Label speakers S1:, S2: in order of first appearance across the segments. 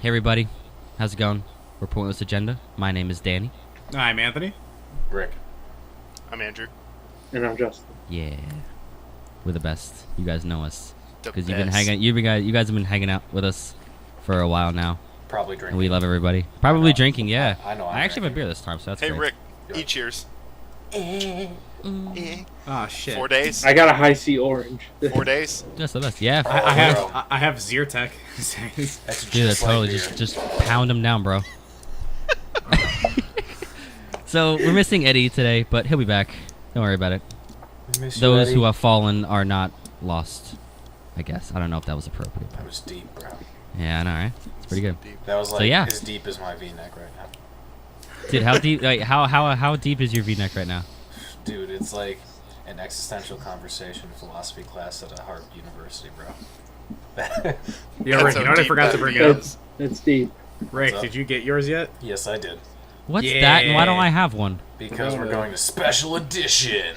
S1: Hey everybody, how's it going? We're Pointless Agenda. My name is Danny.
S2: I'm Anthony.
S3: Rick.
S4: I'm Andrew.
S5: And I'm Justin.
S1: Yeah, we're the best. You guys know us because
S4: The
S1: you've been
S4: best.
S1: hanging. You guys have been hanging out with us for a while now,
S3: Probably drinking.
S1: and we love everybody. Probably drinking, yeah.
S3: I know.
S1: I actually have a beer this time, so that's
S4: Hey,
S1: great.
S4: Rick,
S3: Good.
S4: eat cheers.
S2: Oh shit.
S4: 4 days?
S5: I got a high C orange.
S4: 4 days?
S1: Just the best, yeah.
S2: I have Zyrtec.
S3: That's
S1: Dude, that's
S3: just like
S1: totally
S3: beer.
S1: just pound them down, bro. So we're missing Eddie today, but he'll be back. Don't worry about it.
S3: Miss you,
S1: Those
S3: Eddie.
S1: who have fallen are not lost. I guess I don't know if that was appropriate.
S3: That was deep, bro.
S1: Yeah, I know, right? It's pretty good.
S3: That was like
S1: So, yeah.
S3: as deep as my V-neck right now.
S1: Dude, how deep? Like, how deep is your V-neck right now?
S3: Dude, it's like an existential conversation philosophy class at a Harvard University, bro.
S2: Yeah, Rick,
S4: That's
S2: you know
S4: how
S2: what I
S4: deep
S2: forgot to
S4: that
S2: bring
S4: V
S2: up?
S4: is.
S5: That's deep.
S2: Rick,
S3: What's up?
S2: did you get yours yet?
S3: Yes, I did.
S1: What's that? And why don't
S2: Yeah.
S1: I have one?
S3: Because we're going to special edition.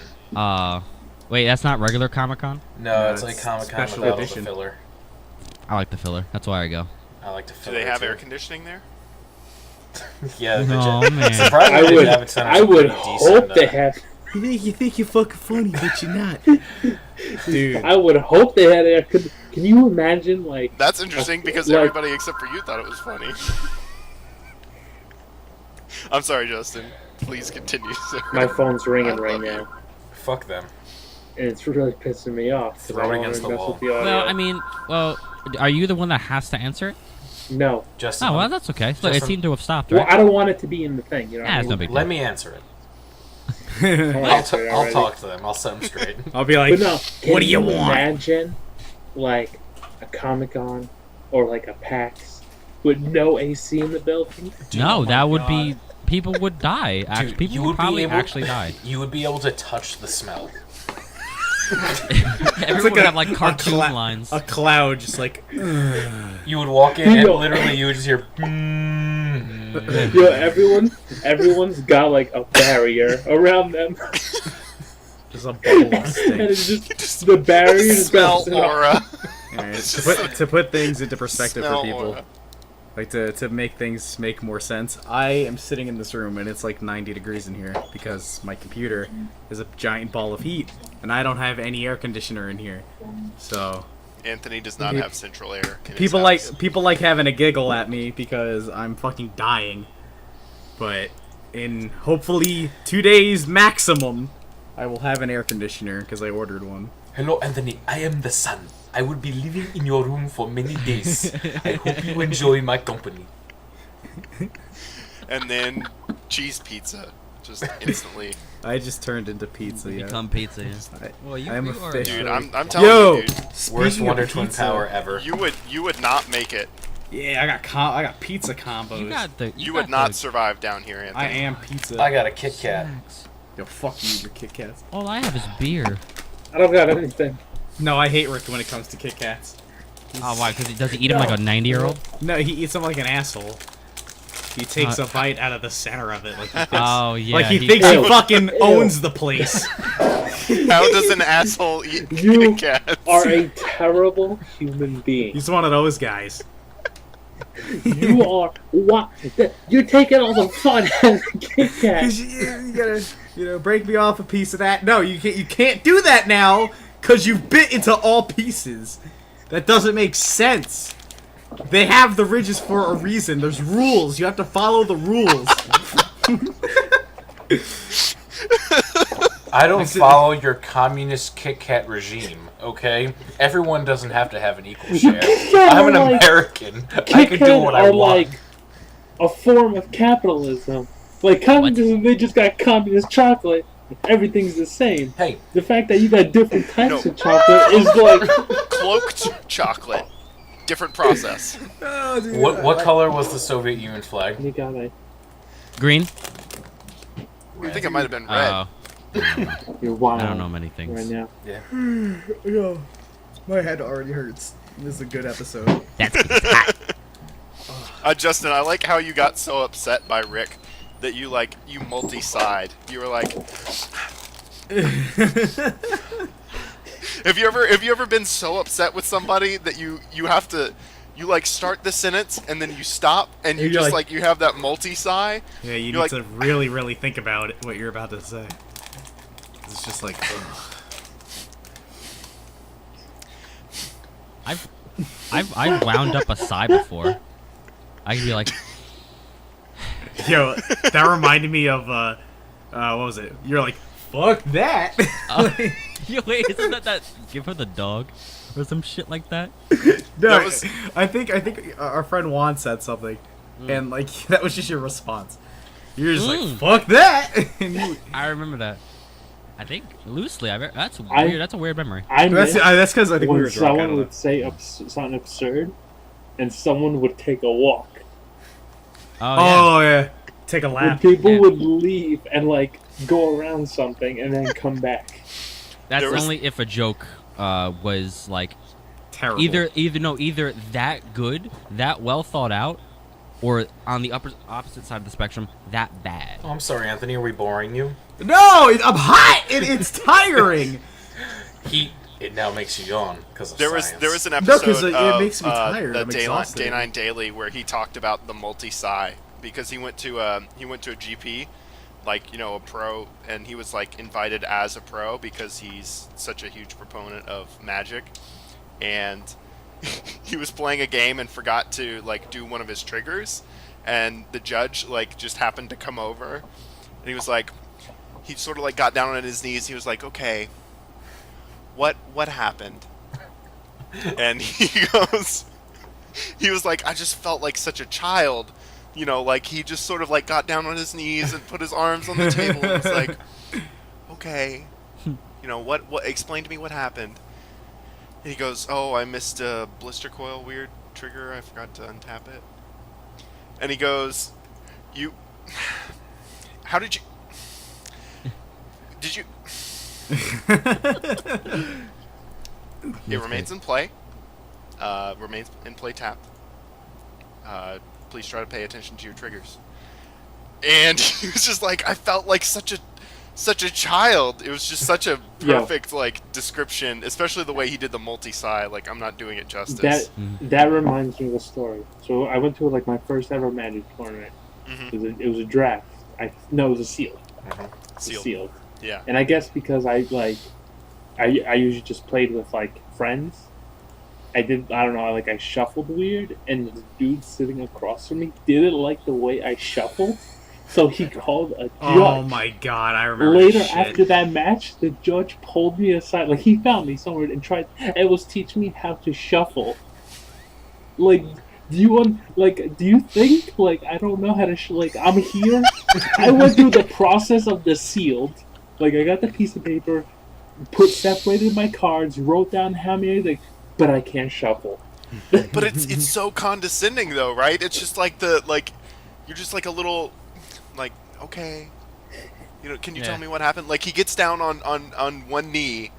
S1: Wait, that's not regular Comic-Con?
S3: No,
S2: No,
S3: it's like
S2: it's
S3: Comic-Con
S2: special
S3: without all
S2: edition.
S3: the filler.
S1: I like the filler. That's why I go.
S3: I like to
S4: Do
S3: fill
S4: they
S3: it
S4: have
S3: too.
S4: air conditioning there?
S3: Yeah,
S1: Oh man.
S3: surprisingly, they have it set up
S5: I would
S3: pretty decent,
S5: hope they have.
S2: You think you're fucking funny, but you're not. Dude.
S5: I would hope they had air. Can you imagine, like?
S4: That's interesting because
S5: Like-
S4: everybody except for you thought it was funny. I'm sorry, Justin. Please continue, sir.
S5: My phone's ringing
S4: I
S5: right
S4: love you.
S5: now,
S3: Fuck them.
S5: and it's really pissing me off. 'cause
S3: Throw
S5: I
S3: it
S5: don't
S3: against
S5: wanna
S3: the
S5: mess
S3: wall.
S5: with the audio.
S1: Well, I mean, are you the one that has to answer it?
S5: No.
S3: Justin,
S1: Oh, well, that's okay. Look, it
S3: Justin-
S1: seemed to have stopped,
S5: Well,
S1: right?
S5: I don't want it to be in the thing. You know.
S1: Ah, it's no big deal.
S3: let me answer it.
S5: I'll
S3: I'll,
S5: answer it
S3: I'll
S5: already.
S3: talk to them. I'll set them straight.
S2: I'll be like,
S5: But no,
S2: what do
S5: can
S2: you want?
S5: Imagine, like, a Comic-Con or like a PAX with no AC in the building.
S1: No,
S3: Oh my
S1: that would
S3: God.
S1: be. People would die.
S3: Dude,
S1: People
S3: you
S1: would
S3: would be
S1: probably
S3: able-
S1: actually die.
S3: You would be able to touch the smell.
S1: Everyone would have like cartoon lines.
S2: a cloud just like,
S3: You would walk in and
S5: Yo.
S3: literally you would just hear.
S5: Yo, everyone's got like a barrier around them,
S2: just a bubble of
S5: and
S2: stink.
S5: it's just the barrier is
S4: Smell
S5: bouncing off.
S4: aura.
S2: Alright, to put things into perspective for
S4: Smell
S2: people,
S4: aura.
S2: like to make things make more sense, I am sitting in this room and it's like 90 degrees in here because my computer is a giant ball of heat and I don't have any air conditioner in here. So
S4: Anthony does not have central air. In his
S2: people
S4: house.
S2: like having a giggle at me because I'm fucking dying. But in hopefully 2 days maximum, I will have an air conditioner because I ordered one.
S3: Hello, Anthony. I am the sun. I will be living in your room for many days. I hope you enjoy my company.
S4: And then cheese pizza, just instantly.
S2: I just turned into pizza. Yeah.
S1: Become pizza. Yeah. Well,
S2: I am officially.
S4: Dude, I'm telling
S2: Yo,
S4: you, dude.
S3: Worst
S2: speaking of
S3: Wonder Twin
S2: pizza,
S3: power ever.
S4: You would not make it.
S2: Yeah, I got pizza combos.
S1: You got the.
S4: You
S1: got
S4: would not
S1: the
S4: survive down here, Anthony.
S2: I am pizza.
S3: I got a KitKat.
S1: snacks.
S2: Yo, fuck you, your Kit Kats.
S1: All I have is beer.
S5: I don't got anything.
S2: No, I hate Rick when it comes to Kit Kats.
S1: Oh, why? Because does he eat them like a 90-year-old?
S2: No, he eats them like an asshole. He takes a bite out of the center of it, like he thinks,
S1: Oh yeah.
S2: like he thinks he
S5: Ew.
S2: fucking
S5: Ew.
S2: owns the place.
S4: How does an asshole eat
S5: You
S4: Kit Kats?
S5: are a terrible human being.
S2: He's one of those guys.
S5: You are what? You're taking all the fun out of Kit Kat.
S2: 'Cause you gotta, break me off a piece of that. No, you can't do that now, cause you bit into all pieces. That doesn't make sense. They have the ridges for a reason. There's rules. You have to follow the rules.
S3: I don't follow your communist KitKat regime, okay? Everyone doesn't have to have an equal share.
S5: Kit Kat
S3: I'm an
S5: are like-
S3: American. I
S5: Kit
S3: can
S5: Kat
S3: do what I
S5: are
S3: want.
S5: like a form of capitalism. Like communism, they just got communist chocolate. Everything's the same.
S3: Hey,
S5: The fact that you got different types
S4: No.
S5: of chocolate is like
S4: Cloaked chocolate. Different process.
S2: Oh, dude,
S3: what color was the Soviet Union flag?
S5: you got it.
S1: Green.
S4: I think it might have been red.
S1: Oh,
S5: You're wild.
S1: I don't know many
S5: right
S1: things.
S5: now.
S3: Yeah.
S2: Yo, my head already hurts. This is a good episode.
S1: That's hot.
S4: Justin, I like how you got so upset by Rick that you multi-side. You were like, have you ever been so upset with somebody that you have to you like start the sentence and then you stop and you
S2: You're
S4: just
S2: like-
S4: you have that multi-sigh.
S2: Yeah, you
S4: You're
S2: need
S4: like-
S2: to really, really think about it, what you're about to say. It's just like, ugh.
S1: I've wound up a sigh before. I could be like,
S2: Yo, that reminded me of, what was it? You're like, fuck that!
S1: yo, wait, isn't that give her the dog or some shit like that?
S2: No,
S4: That was-
S2: I think our friend Juan said something, and like that was just your response. You're just like, fuck that! And you,
S1: I remember that. I think loosely. That's weird. That's a weird memory.
S5: I
S2: that's
S5: miss
S2: because I think we
S5: when
S2: were drunk. I
S5: someone
S2: don't know.
S5: would say something absurd, and someone would take a walk.
S1: Oh,
S2: Oh yeah, take a
S5: When
S2: lap.
S5: people
S1: Yeah.
S5: would leave and like go around something and then come back.
S1: That's
S4: there was-
S1: only if a joke was like
S2: Terrible.
S1: either that good, that well thought out, or on the opposite side of the spectrum, that bad.
S3: Oh, I'm sorry, Anthony. Are we boring you?
S2: No, I'm hot. It's tiring.
S3: Heat. It now makes you yawn because of
S4: There was
S3: science.
S4: an
S2: No,
S4: episode
S2: 'cause it
S4: of
S2: makes me tired.
S4: the
S2: I'm
S4: Day
S2: exhausted.
S4: 9 Daily where he talked about the multi-sigh because he went to a GP, a pro, and he was like invited as a pro because he's such a huge proponent of magic, and he was playing a game and forgot to do one of his triggers, and the judge just happened to come over, and he was like, he sort of got down on his knees. He was like, okay, what happened? And he was like, I just felt like such a child, he just sort of got down on his knees and put his arms on the table and was like, okay, what explain to me what happened. And he goes, oh, I missed a blister coil weird trigger, I forgot to untap it. And he goes, how did you it remains in play. Remains in play tapped. Please try to pay attention to your triggers. And he was just like, I felt like such a child. It was just such a perfect description, especially the way he did the multi-sigh. I'm not doing it justice.
S5: That reminds me of a story. So I went to my first ever Magic tournament.
S4: Mhm.
S5: It was a draft. It was a sealed.
S4: Sealed. Yeah.
S5: And I guess because I usually just played with friends. I don't know, I shuffled weird, and the dude sitting across from me didn't like the way I shuffled, so he called a judge.
S2: Oh my god, I remember.
S5: Later,
S2: this shit.
S5: after that match, the judge pulled me aside. He found me somewhere and was teaching me how to shuffle. Do you think I don't know how to I'm here? I went through the process of the sealed. I got the piece of paper, separated my cards, wrote down how many, but I can't shuffle.
S4: But it's so condescending though, right? It's just you're just a little okay. Can you tell me what happened? He gets down on one knee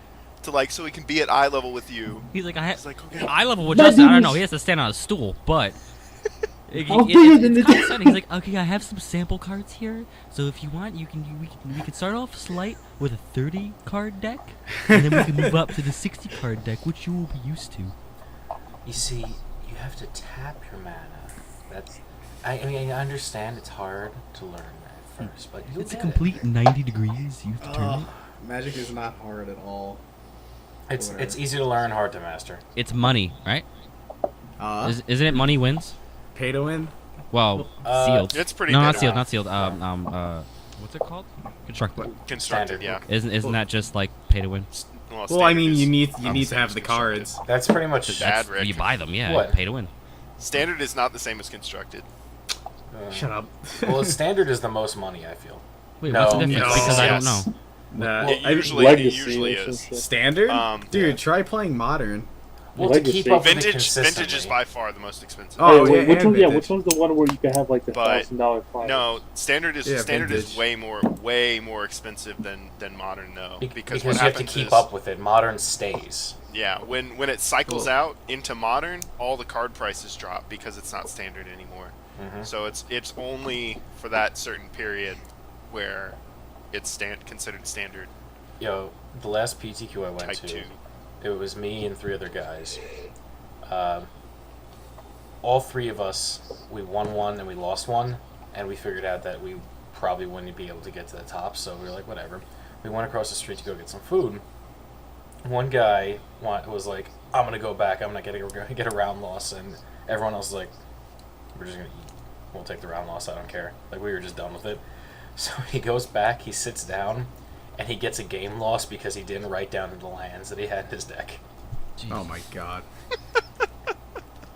S4: to so he can be at eye level with you.
S1: He's like,
S4: Okay.
S1: eye level with Justin. I don't know. He has to stand on a stool, but
S5: He's
S1: like, okay, I have some sample cards here. So if you want, we can start off slight with a 30 card deck, and then we can move up to the 60 card deck, which you will be used to.
S3: You see, you have to tap your mana. I mean, I understand it's hard to learn at first, but you'll
S1: It's a
S3: get
S1: complete 90 degrees. You have to turn it.
S2: Magic is not hard at all.
S3: it. It's easy to learn, hard to master.
S1: It's money, right? Isn't it money wins?
S2: Pay to win.
S1: Well, sealed.
S4: It's pretty
S1: No, not
S4: big.
S1: sealed. Not sealed. What's it called? Constructed.
S4: Constructed,
S3: Standard.
S4: yeah.
S1: Isn't that just pay to win?
S2: Well, I mean, you need
S4: not the
S2: to
S4: same
S2: have
S4: as
S2: the
S4: constructed.
S2: cards.
S3: That's pretty much it.
S4: Bad, Rick.
S1: You buy them, yeah.
S3: What?
S1: Pay to win.
S4: Standard is not the same as constructed.
S2: Shut up.
S3: Well, standard is the most money, I feel.
S1: Wait,
S3: No,
S1: what's the difference?
S2: no.
S1: Because I don't
S4: Yes.
S1: know.
S2: Nah,
S4: It
S2: I-
S4: usually
S5: Legacy or
S4: is.
S5: some shit.
S2: standard.
S4: Yeah.
S2: Dude, try playing modern.
S3: Well, to keep up with it
S4: Vintage
S3: consistently.
S4: is by far the most expensive.
S2: Oh,
S5: Hey,
S2: yeah,
S5: which
S2: and
S5: one? Yeah,
S2: vintage.
S5: which one's the one where you can have the
S4: But,
S5: $1,000 prize?
S4: No, standard is
S2: Yeah,
S4: is
S2: vintage.
S4: way more expensive than modern though.
S3: Because
S4: what
S3: you have to
S4: happens
S3: keep
S4: is,
S3: up with it. Modern stays.
S4: Yeah, when it cycles
S2: Cool.
S4: out into modern, all the card prices drop because it's not standard anymore.
S3: Mhm.
S4: So it's only for that certain period where it's considered standard.
S3: Yo, the last PTQ I went
S4: Type
S3: to,
S4: 2.
S3: it was me and 3 other guys. all three of us, we won one and we lost one, and we figured out that we probably wouldn't be able to get to the top, so we were like, whatever. We went across the street to go get some food. One guy was like, I'm going to go back, I'm going to get a round loss, and everyone else was like, we're just going to eat. We'll take the round loss, I don't care. Like, we were just done with it. So he goes back, he sits down, and he gets a game loss because he didn't write down the lands that he had in his deck.
S1: Jeez.
S2: Oh my god.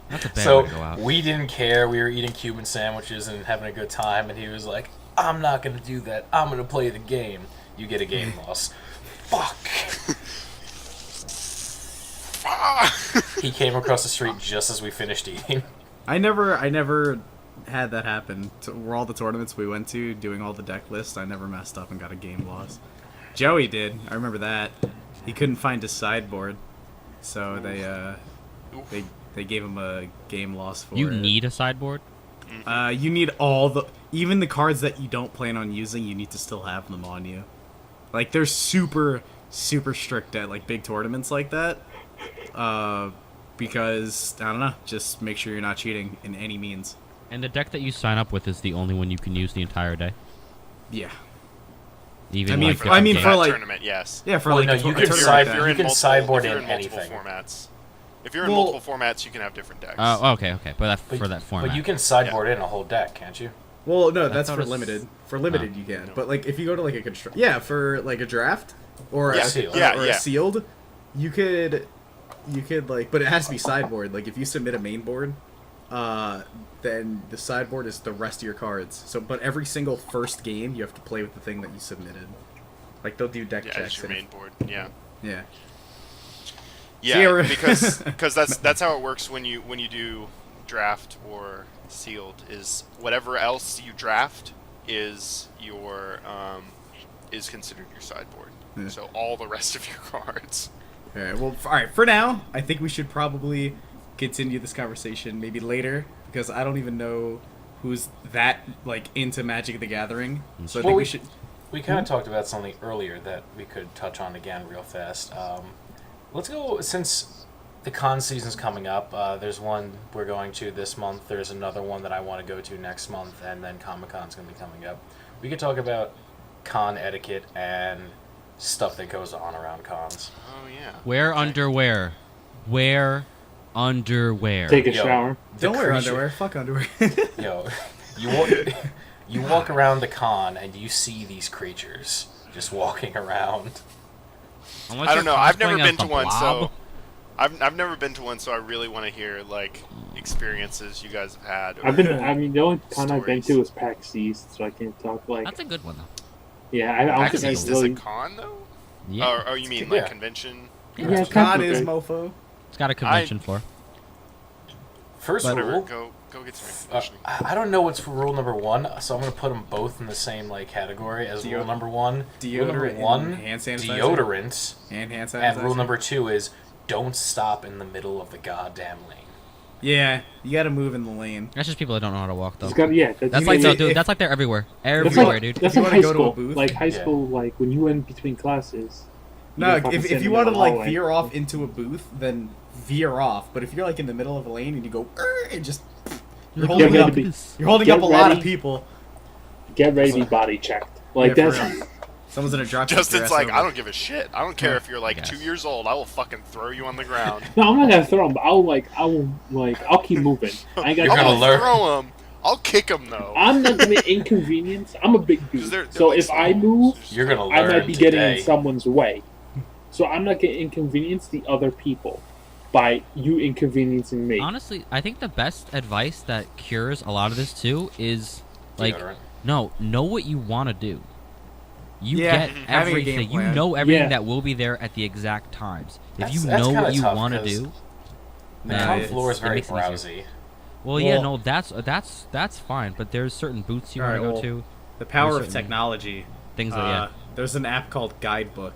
S1: That's a bad way to go
S3: So
S1: out.
S3: we didn't care. We were eating Cuban sandwiches and having a good time, and he was like, I'm not going to do that. I'm going to play the game. You get a game loss. Fuck. He came across the street just as we finished eating.
S2: I never had that happen. Were all the tournaments we went to doing all the deck lists, I never messed up and got a game loss. Joey did. I remember that. He couldn't find his sideboard, so they gave him a game loss for
S1: You
S2: it.
S1: need a sideboard?
S2: You need even the cards that you don't plan on using, you need to still have them on you. Like, they're super strict at, like, big tournaments like that. Because, I don't know, just make sure you're not cheating in any means.
S1: And the deck that you sign up with is the only one you can use the entire day?
S2: Yeah.
S1: Even
S2: I mean,
S1: like
S2: for- I mean,
S1: different
S2: for,
S1: games?
S2: like-
S4: tournament, yes.
S2: Yeah, for
S3: Well,
S2: like
S3: no,
S2: a
S3: you
S2: tour-
S3: can
S2: a tournament
S3: side-
S2: like
S3: you
S2: that.
S3: can sideboard
S4: if you're
S3: in
S4: multiple
S3: anything.
S4: formats. If you're in
S2: Well-
S4: multiple formats, you can have different decks.
S1: Oh, okay. But for that format.
S3: But you can sideboard in a whole deck, can't you?
S2: Well, no,
S1: I
S2: that's
S1: thought
S2: for
S1: it's-
S2: limited. For limited, you can.
S4: No.
S2: But like, if you go to like a for like a draft or
S4: Yeah,
S3: sealed.
S2: a sealed, you could like, but it has to be sideboard. Like, if you submit a main board, then the sideboard is the rest of your cards. So, but every single first game, you have to play with the thing that you submitted. Like, they'll do deck
S4: Yeah,
S2: checks.
S4: it's your
S2: and-
S4: main board. Yeah.
S2: Yeah.
S4: Yeah,
S2: See,
S4: because that's how it works when you do draft or sealed. Is whatever else you draft is your is considered your sideboard.
S2: Yeah.
S4: So all the rest of your cards.
S2: All right. Well, all right. For now, I think we should probably continue this conversation maybe later, because I don't even know who's that like into Magic the Gathering. So I think we should.
S3: We kind of talked about something earlier that we could touch on again real fast. Let's go, since the con season's coming up. There's one we're going to this month. There's another one that I want to go to next month, and then Comic-Con's going to be coming up. We could talk about con etiquette and stuff that goes on around cons.
S4: Oh yeah.
S1: Wear underwear. Wear underwear.
S5: Take a
S3: Yo,
S5: shower.
S3: the
S2: Don't wear
S3: creature-
S2: underwear. Fuck underwear.
S3: Yo, you walk around the con and you see these creatures just walking around.
S1: Unless
S4: I
S1: you're
S4: don't know. I've never
S1: cosplaying as
S4: been
S1: the
S4: to one,
S1: Blob.
S4: so I've never been to one, so I really want to hear like experiences you guys have had.
S5: The only con I've been to
S4: Stories.
S5: was PAX East, so I can't talk like.
S1: That's a good one, though.
S5: Yeah, I don't
S4: PAX
S5: think
S4: East
S5: I
S4: is
S5: really.
S4: a con though?
S1: Yeah.
S4: Oh, you mean
S3: Yeah.
S4: like convention?
S5: Yeah,
S2: God is
S5: technically.
S2: mofo.
S1: It's got a convention floor.
S3: First
S4: Whatever.
S3: rule,
S4: Go get some information.
S3: I don't know what's for rule number one, so I'm going to put them both in the same like category as rule number one. Rule number
S2: Deodorant
S3: one,
S2: and hand sanitizer.
S3: deodorant,
S2: And hand sanitizer.
S3: and rule number two is don't stop in the middle of the goddamn lane.
S2: Yeah, you gotta move in the lane.
S1: That's just people that don't know how to walk, though.
S5: It's got, yeah,
S1: That's
S2: You
S1: like,
S2: mean
S1: no,
S2: if-
S1: dude. That's like they're everywhere.
S5: That's
S1: Everywhere,
S5: like,
S1: dude.
S5: That's
S2: you
S5: like
S2: wanna
S5: high
S2: go to a
S5: school.
S2: booth?
S5: Like high
S3: Yeah.
S5: school, like when you went between classes.
S2: No,
S5: you fucking
S2: if
S5: stand
S2: you
S5: in
S2: want to
S5: the
S2: like
S5: hallway.
S2: veer off into a booth, then veer off. But if you're like in the middle of a lane and you go, and just you're
S1: Like,
S2: holding
S5: get
S2: up,
S5: ready.
S2: you're holding
S5: Get
S2: up a lot of
S5: ready.
S2: people.
S5: Get ready to be body checked. Like
S2: Yeah, for
S5: that's.
S2: real. Someone's gonna drop your
S4: Justin's
S2: ass
S4: like,
S2: over.
S4: I don't give a shit. I don't care if you're like
S1: Yes.
S4: 2 years old. I will fucking throw you on the ground.
S5: No, I'm not gonna throw him, but I'll keep moving. I
S3: You're
S5: got.
S3: gonna
S4: I'll
S3: learn.
S4: throw him. I'll kick him though.
S5: I'm not gonna inconvenience. I'm a big dude,
S4: They're
S5: so
S4: like
S5: if I
S4: small.
S5: move,
S3: You're going to
S5: I
S3: learn
S5: might be getting
S3: today.
S5: in someone's way. So I'm not gonna inconvenience the other people by you inconveniencing me.
S1: Honestly, I think the best advice that cures a lot of this too is like,
S3: Deodorant.
S1: no, know what you want to do. You
S2: Yeah,
S1: get
S2: having a game
S1: everything. You
S2: plan.
S1: know everything
S5: Yeah.
S1: that will be there at the exact times. If
S3: That's-
S1: you
S3: that's
S1: know
S3: kinda
S1: what you
S3: tough,
S1: want to
S3: 'cause
S1: do,
S3: The
S2: Nah,
S3: con
S2: it's-
S3: floor is
S1: it
S3: very
S1: makes it easier.
S3: browsy.
S1: well, yeah,
S2: Well-
S1: no, that's fine. But there's certain booths you want to
S2: Alright,
S1: go
S2: well,
S1: to,
S2: The power
S1: There's
S2: of
S1: certain
S2: technology.
S1: things that yeah.
S2: There's an app called Guidebook.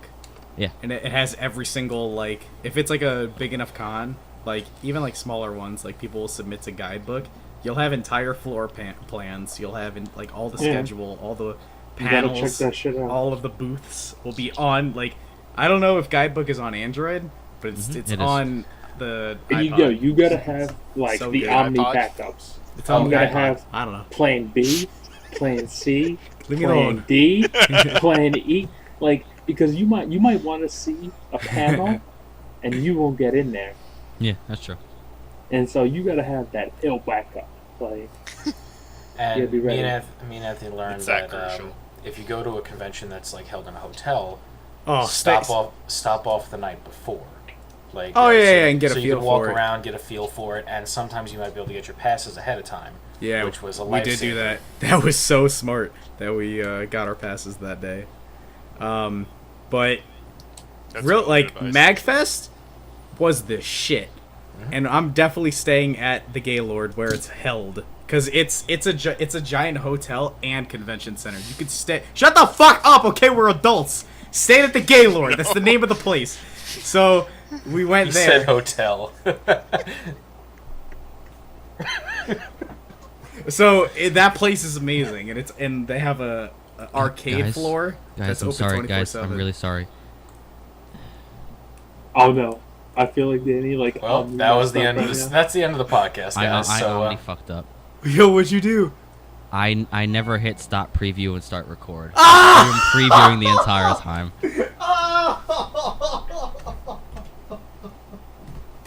S1: Yeah.
S2: And it has every single, like, if it's like a big enough con, like, even like smaller ones, like people will submit to Guidebook, you'll have entire floor plans, you'll have, like, all the
S5: Yeah.
S2: schedule, all the
S5: You gotta check
S2: panels,
S5: that shit out.
S2: all of the booths will be on, like, I don't know if Guidebook is on Android, but it's
S1: Mhm,
S2: it's
S1: it is.
S2: on the
S5: And
S2: iPod.
S5: you gotta have like
S2: So
S5: the
S2: good.
S5: Omni
S4: iPod?
S5: backups.
S2: It's
S5: You
S2: on the
S5: gotta
S2: iPod.
S5: have
S2: I don't know.
S5: plan B, plan C,
S2: Leave me
S5: plan
S2: alone.
S5: D, plan E. Like because you might want to see a panel, and you won't get in there,
S1: Yeah, that's true.
S5: and so you gotta have that ill backup. Like
S3: And
S5: Yeah, be
S3: me
S5: ready.
S3: and Anthony learned
S4: It's that
S3: that
S4: crucial.
S3: if you go to a convention that's like held in a hotel,
S2: Oh,
S3: stop
S2: space.
S3: off the night before. Like,
S2: Oh, yeah,
S3: so,
S2: yeah, and get a
S3: so you
S2: feel
S3: can walk
S2: for it.
S3: around, get a feel for it, and sometimes you might be able to get your passes ahead of time.
S2: Yeah,
S3: which was a
S2: we did
S3: lifesaver.
S2: do that. That was so smart that we got our passes that day. But
S4: That's
S2: real
S4: good
S2: like
S4: advice.
S2: Magfest was the shit, and I'm definitely staying at the Gaylord where it's held because it's a giant hotel and convention center. You could stay. Shut the fuck up, okay? We're adults. Stay at the Gaylord. That's the name of the place. So we went
S3: You
S2: there.
S3: said hotel.
S2: So that place is amazing, and they have a arcade
S1: Guys,
S2: floor
S1: Guys,
S2: that's
S1: I'm
S2: open
S1: sorry.
S2: 24/7.
S1: Guys, I'm really sorry.
S5: oh no, I feel like Danny like.
S3: Well, that was the end of this. That's the end of the podcast, guys.
S1: I
S3: so
S1: only fucked up.
S2: Yo, what'd you do?
S1: I never hit stop preview and start record.
S2: Ah!
S1: I've been previewing the entire time.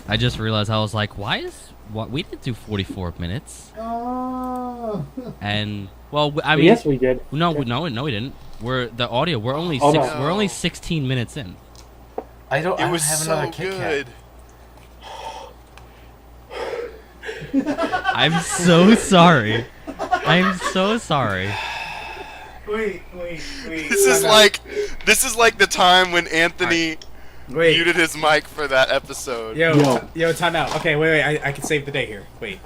S1: I just realized I was like, what we didn't do 44 minutes. And well, I mean,
S5: yes, we did.
S1: no, we didn't. We're only
S5: Oh,
S1: six,
S5: no.
S1: we're only 16 minutes in.
S3: I don't
S4: It was
S3: have
S4: so
S3: another KitKat.
S4: good.
S1: I'm so sorry. I'm so sorry.
S2: Wait.
S4: This is like the time when Anthony
S2: Wait.
S4: muted his mic for that episode.
S2: Yo, time out. Okay, wait. I can save the day here. Wait.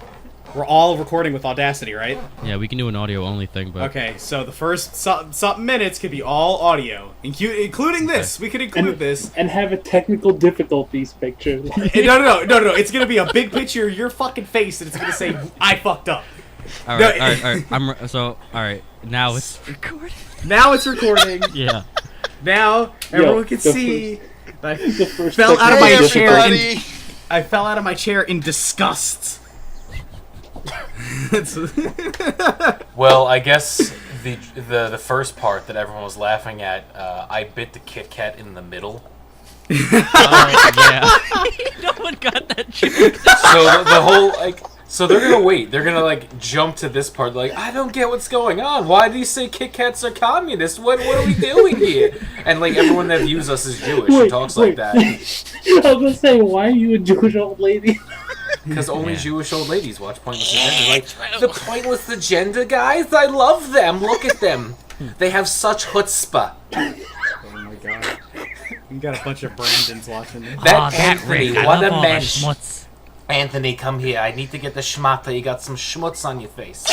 S2: We're all recording with Audacity, right?
S1: Yeah, we can do an audio only thing, but
S2: Okay, so the first something minutes could be all audio, including this. We could include this.
S5: And have a technical difficulties picture.
S2: No. It's gonna be a big picture of your fucking face, and it's gonna say "I fucked up."
S1: all
S2: No,
S1: right. All right. Now it's recording.
S2: Now it's recording.
S1: Yeah.
S2: Now everyone can see. I
S5: The first
S2: fell out of
S5: technical
S2: my
S4: Hey,
S2: chair.
S4: everybody!
S2: I fell out of my chair in disgust.
S3: Well, I guess the first part that everyone was laughing at, I bit the KitKat in the middle.
S1: Oh, yeah. No one got that joke.
S3: So the whole like, so they're gonna wait. They're gonna like jump to this part. Like, I don't get what's going on. Why do you say KitKats are communist? What are we doing here? And like everyone that views us as Jewish and talks like that,
S5: I was gonna say, why are you a Jewish old lady?
S3: because only
S1: Yeah.
S3: Jewish old ladies watch Pointless Agenda. Like the Pointless Agenda guys, I love them. Look at them. They have such chutzpah.
S2: Oh my god. You got a bunch of Brandons watching this.
S3: That Anthony,
S1: I
S3: what
S1: love
S3: a
S1: all the
S3: mensch.
S1: schmutz.
S3: Anthony, come here. I need to get the schmatta. You got some schmutz on your face.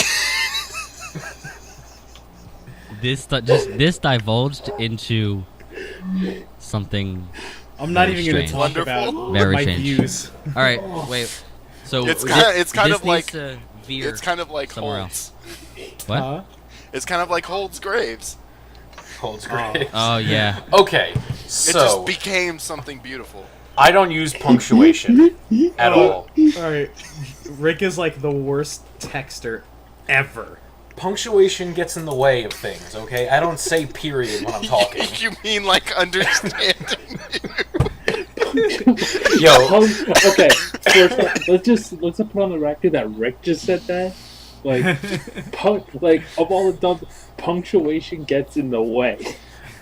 S1: This divulged into something.
S2: I'm not
S1: Very
S2: even gonna
S1: strange.
S2: talk about
S4: Wonderful.
S1: Very
S2: my
S1: strange.
S2: views.
S1: All right, wait. So
S4: It's kind
S1: this
S4: of like-
S1: needs to veer
S4: It's kind of like
S1: somewhere
S4: Holt's.
S1: What?
S2: Huh?
S4: It's kind of like Holt's Graves.
S3: Holds graves.
S1: Oh yeah.
S3: Okay,
S4: It
S3: so
S4: just became something beautiful.
S3: I don't use punctuation at all.
S2: Alright. Rick is like the worst texter ever.
S3: Punctuation gets in the way of things, okay? I don't say period when I'm talking.
S4: You mean like understanding?
S3: Yo,
S5: Okay, let's just put on the record that Rick just said that. Like, of all the dumb, punctuation gets in the way.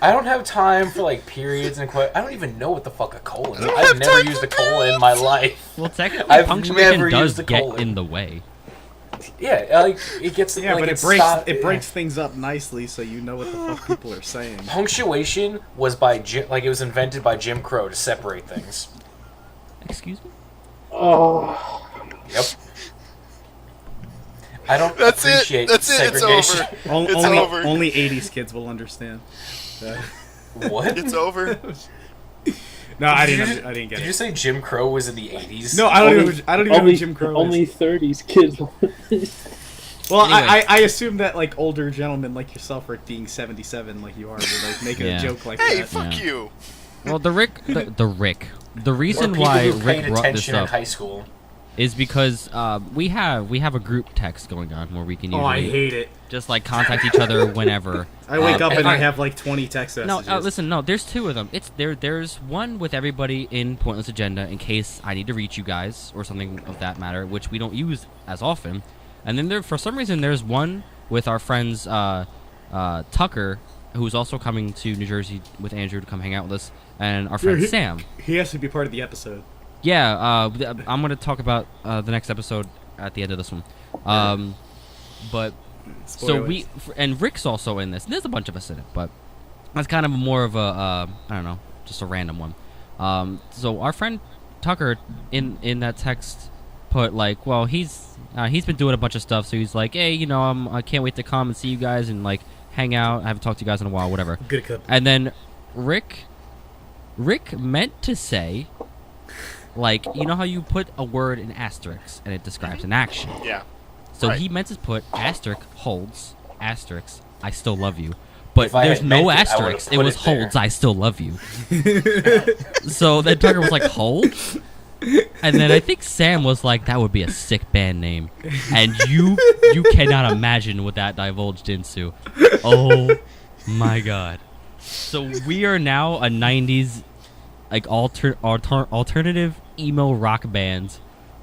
S3: I don't have time for like periods and I don't even know what the fuck a colon is. I've never used a colon in my life.
S1: Well, technically,
S3: I've
S1: punctuation
S3: never
S1: does
S3: used a
S1: get
S3: colon.
S1: in the way.
S3: Yeah, like it gets.
S2: Yeah,
S3: like,
S2: but
S3: it's
S2: it breaks things up nicely so you know what the fuck people are saying.
S3: Punctuation was by it was invented by Jim Crow to separate things.
S1: Excuse me.
S5: Oh,
S3: Yep. I don't
S4: That's it.
S3: appreciate
S4: That's it. It's
S3: segregation.
S4: over. It's over.
S2: Only 80s kids will understand.
S3: What?
S4: It's over.
S2: No, I
S3: Did
S2: didn't
S3: you-
S2: get
S3: Did
S2: it.
S3: you say Jim Crow was in the 80s?
S2: No, I don't even know who Jim Crow
S5: only
S2: is.
S5: 30s kids.
S2: Well,
S1: Anyway.
S2: I assume that like older gentlemen like yourself are being 77 like you are would like make
S1: Yeah.
S2: a joke like
S4: Hey,
S2: that.
S4: fuck
S1: Yeah.
S4: you.
S1: Well, the reason
S3: Or
S1: why
S3: people who paid
S1: Rick brought this
S3: attention in
S1: up
S3: high school.
S1: is because we have a group text going on where we can
S2: Oh, I
S1: usually
S2: hate it.
S1: just like contact each other whenever.
S2: I wake up and I
S1: I-
S2: have like 20 text
S1: No,
S2: messages.
S1: listen, no. There's two of them. There's one with everybody in Pointless Agenda in case I need to reach you guys or something of that matter, which we don't use as often. And then for some reason, there's one with our friends Tucker, who's also coming to New Jersey with Andrew to come hang out with us, and our friend Sam.
S2: He has to be part of the episode.
S1: Yeah, I'm going to talk about the next episode at the end of this one. But
S2: Spoilers.
S1: and Rick's also in this. There's a bunch of us in it, but that's kind of more of a I don't know, just a random one. So our friend Tucker in that text put like, well, he's been doing a bunch of stuff, so he's like, hey, I can't wait to come and see you guys and like hang out. I haven't talked to you guys in a while, whatever.
S2: Good clip.
S1: And then Rick meant to say, like, you know how you put a word in asterisks and it describes an action.
S4: Yeah.
S1: So
S4: Right.
S1: he meant to put asterisk holds asterisk I still love you, but
S3: If I
S1: there's
S3: had
S1: no
S3: meant it, I would've
S1: asterisk. It
S3: put
S1: was
S3: it there.
S1: holds I still love you. So then Tucker was like holds, and then I think Sam was like that would be a sick band name, and you cannot imagine what that divulged into. Oh my god! So we are now a '90s like alternative emo rock band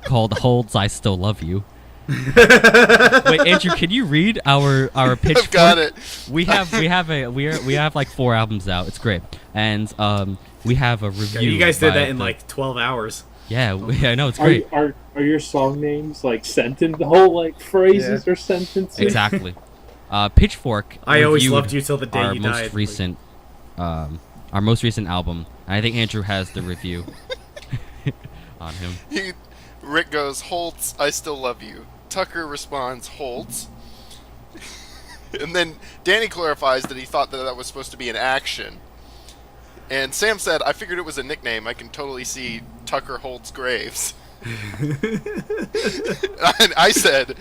S1: called Holds I Still Love You. Wait, Andrew, can you read our pitch?
S4: I've got it.
S1: We have like 4 albums out. It's great, and we have a review.
S2: You guys did
S1: by
S2: that in
S1: the-
S2: like 12 hours.
S1: Yeah, I know it's great.
S5: Are your song names like sentence, the whole like phrases or sentences?
S1: Exactly. Pitchfork.
S2: I always
S1: reviewed
S2: loved you till the day
S1: our
S2: you
S1: most
S2: died.
S1: recent, our most recent album, and I think Andrew has the review on him.
S4: Rick goes, Holtz, I still love you. Tucker responds, Holtz. And then Danny clarifies that he thought that was supposed to be an action. And Sam said, I figured it was a nickname. I can totally see Tucker Holtz Graves. And I said,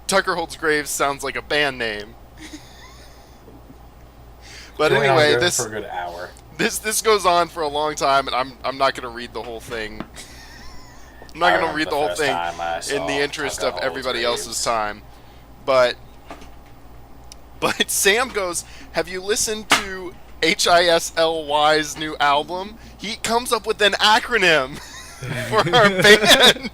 S4: Tucker Holtz Graves sounds like a band name. But
S3: Going on
S4: anyway,
S3: good
S4: this
S3: for a good hour.
S4: this goes on for a long time, and I'm not going to read the whole thing. I'm not going to read the whole thing in the interest of everybody else's time. But Sam goes, have you listened to HISLY's new album? He comes up with an acronym for our band.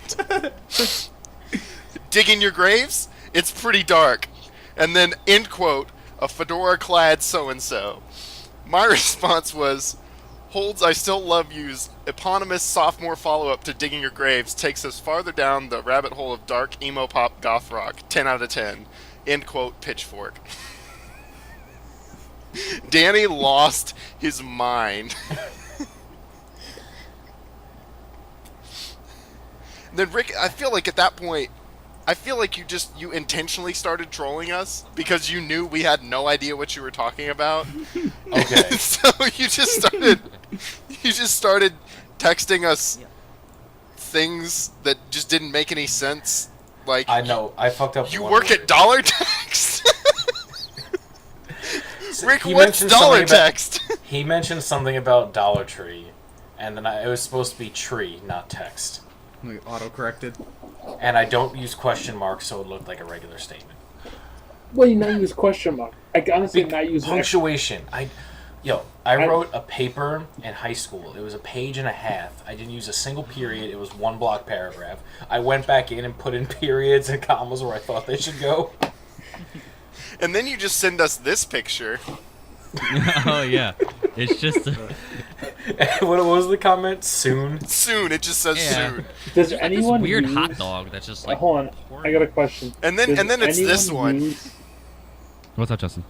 S4: Digging Your Graves? It's pretty dark. And then, end quote, a fedora-clad so-and-so. My response was, Holds I Still Love You's eponymous sophomore follow-up to Digging Your Graves takes us farther down the rabbit hole of dark emo pop goth rock. 10 out of 10. End quote, Pitchfork. Danny lost his mind. Then Rick, I feel like at that point, you intentionally started trolling us because you knew we had no idea what you were talking about.
S3: Okay.
S4: So you just started texting us things that just didn't make any sense. Like,
S3: I know. I fucked up.
S4: you
S3: one
S4: work
S3: word.
S4: at Dollar Text? Rick,
S3: He
S4: what's
S3: mentioned
S4: Dollar
S3: something about-
S4: Text?
S3: He mentioned something about Dollar Tree, and then it was supposed to be tree, not text.
S2: Like, auto-corrected.
S3: And I don't use question marks, so it looked like a regular statement.
S5: Well, you not use question mark. I honestly not use
S3: Punctuation. I wrote a paper in high school. It was a page and a half. I didn't use a single period. It was one block paragraph. I went back in and put in periods and commas where I thought they should go.
S4: And then you just send us this picture.
S1: Oh yeah, it's just
S3: What was the comment? Soon.
S4: Soon, it just says
S1: Yeah.
S4: soon.
S5: Does
S1: this
S5: anyone
S1: weird
S5: use...
S1: hot dog that's just like.
S5: Hold on, I got a question.
S4: And then it's this
S5: anyone
S4: one.
S1: What's up, Justin?